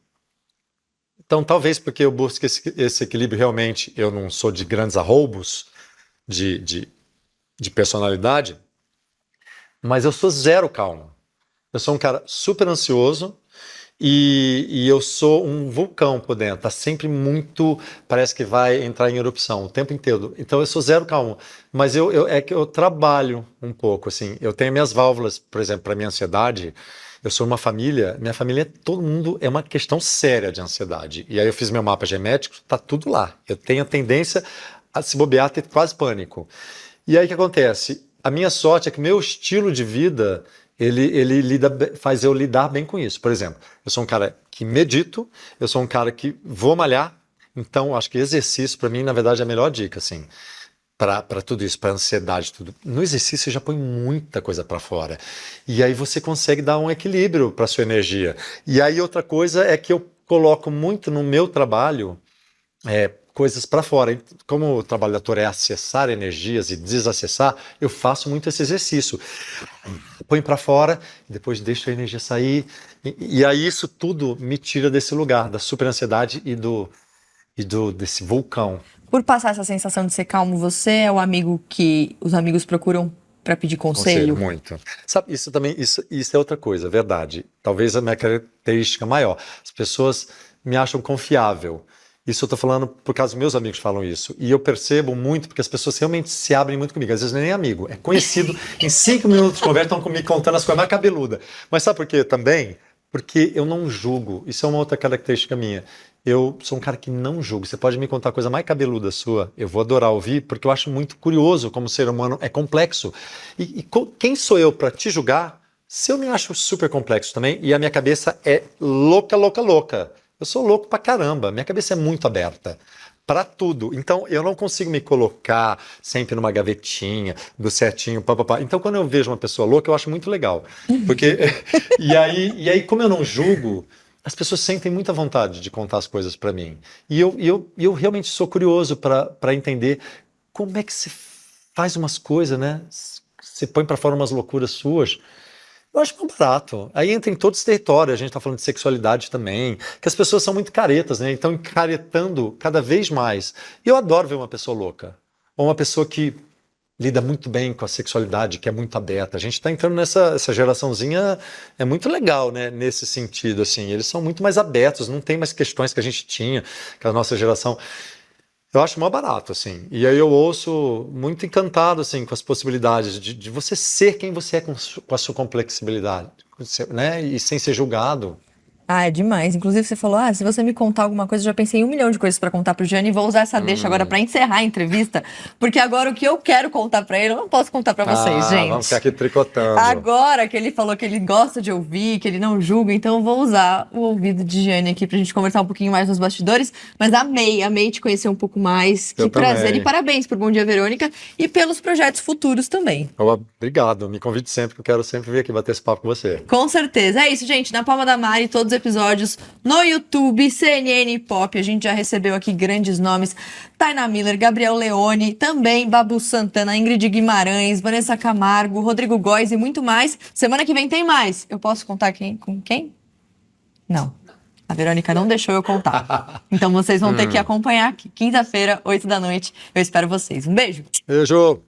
Então, talvez porque eu busco esse equilíbrio realmente, eu não sou de grandes arroubos de personalidade, mas eu sou zero calmo. Eu sou um cara super ansioso e eu sou um vulcão por dentro. Tá sempre muito, parece que vai entrar em erupção o tempo inteiro. Então eu sou zero calmo. Mas é que eu trabalho um pouco, assim. Eu tenho minhas válvulas, por exemplo, para minha ansiedade. Eu sou uma família, minha família, todo mundo é uma questão séria de ansiedade. E aí eu fiz meu mapa genético, tá tudo lá. Eu tenho a tendência a se bobear, ter quase pânico. E aí o que acontece? A minha sorte é que meu estilo de vida, faz eu lidar bem com isso. Por exemplo, eu sou um cara que medito, eu sou um cara que vou malhar, então acho que exercício para mim, na verdade, é a melhor dica, assim, para tudo isso, para ansiedade, tudo. No exercício você já põe muita coisa para fora. E aí você consegue dar um equilíbrio para sua energia. E aí outra coisa é que eu coloco muito no meu trabalho coisas para fora. E como o trabalho da ator é acessar energias e desacessar, eu faço muito esse exercício. Põe para fora, depois deixo a energia sair. E aí isso tudo me tira desse lugar, da super ansiedade desse vulcão. Por passar essa sensação de ser calmo, você é o amigo que os amigos procuram para pedir conselho? Muito. Sabe, isso também, isso é outra coisa, verdade. Talvez a minha característica maior. As pessoas me acham confiável. Isso eu estou falando por causa dos meus amigos que falam isso. E eu percebo muito, porque as pessoas realmente se abrem muito comigo. Às vezes não é nem amigo, é conhecido. Em 5 minutos de conversa estão comigo contando as coisas mais cabeludas. Mas sabe por quê também? Porque eu não julgo. Isso é uma outra característica minha. Eu sou um cara que não julgo. Você pode me contar a coisa mais cabeluda sua, eu vou adorar ouvir, porque eu acho muito curioso como o ser humano é complexo. Quem sou eu para te julgar se eu me acho super complexo também e a minha cabeça é louca, louca, louca? Eu sou louco pra caramba, minha cabeça é muito aberta para tudo. Então eu não consigo me colocar sempre numa gavetinha, do certinho, papapá. Então quando eu vejo uma pessoa louca, eu acho muito legal. Porque e aí como eu não julgo, as pessoas sentem muita vontade de contar as coisas para mim. E eu realmente sou curioso para entender como é que se faz umas coisas, né? Você põe para fora umas loucuras suas. Eu acho muito barato. Aí entra em todos os territórios, a gente está falando de sexualidade também, que as pessoas são muito caretas, né? Então encaretando cada vez mais. E eu adoro ver uma pessoa louca. Ou uma pessoa que lida muito bem com a sexualidade, que é muito aberta. A gente está entrando essa geraçãozinha, é muito legal, né? Nesse sentido, assim. Eles são muito mais abertos, não tem mais questões que a gente tinha, que a nossa geração. Eu acho mó barato, assim. E aí eu ouço muito encantado, assim, com as possibilidades de você ser quem você é com a sua complexibilidade, né? E sem ser julgado. Ah, é demais. Inclusive, você falou, se você me contar alguma coisa, eu já pensei em 1 milhão de coisas pra contar pro Gianni e vou usar essa deixa agora pra encerrar a entrevista, porque agora o que eu quero contar pra ele, eu não posso contar pra vocês, gente. Vamos ficar aqui tricotando. Agora que ele falou que ele gosta de ouvir, que ele não julga, então eu vou usar o ouvido de Gianni aqui pra gente conversar um pouquinho mais nos bastidores, mas amei te conhecer um pouco mais. Eu Que prazer também. e parabéns por Bom Dia Verônica e pelos projetos futuros também. Obrigado, me convide sempre, que eu quero sempre vir aqui bater esse papo com você. Com certeza. É isso, gente. Na Palma da Mari, todos os episódios no YouTube, CNN Pop. A gente já recebeu aqui grandes nomes. Tainá Miller, Gabriel Leone, também Babu Santana, Ingrid Guimarães, Vanessa Camargo, Rodrigo Góes e muito mais. Semana que vem tem mais. Eu posso contar com quem? Não. A Verônica não deixou eu contar. Então vocês vão ter que acompanhar aqui. Quinta-feira, 8 da noite. Eu espero vocês. Um beijo. Beijo!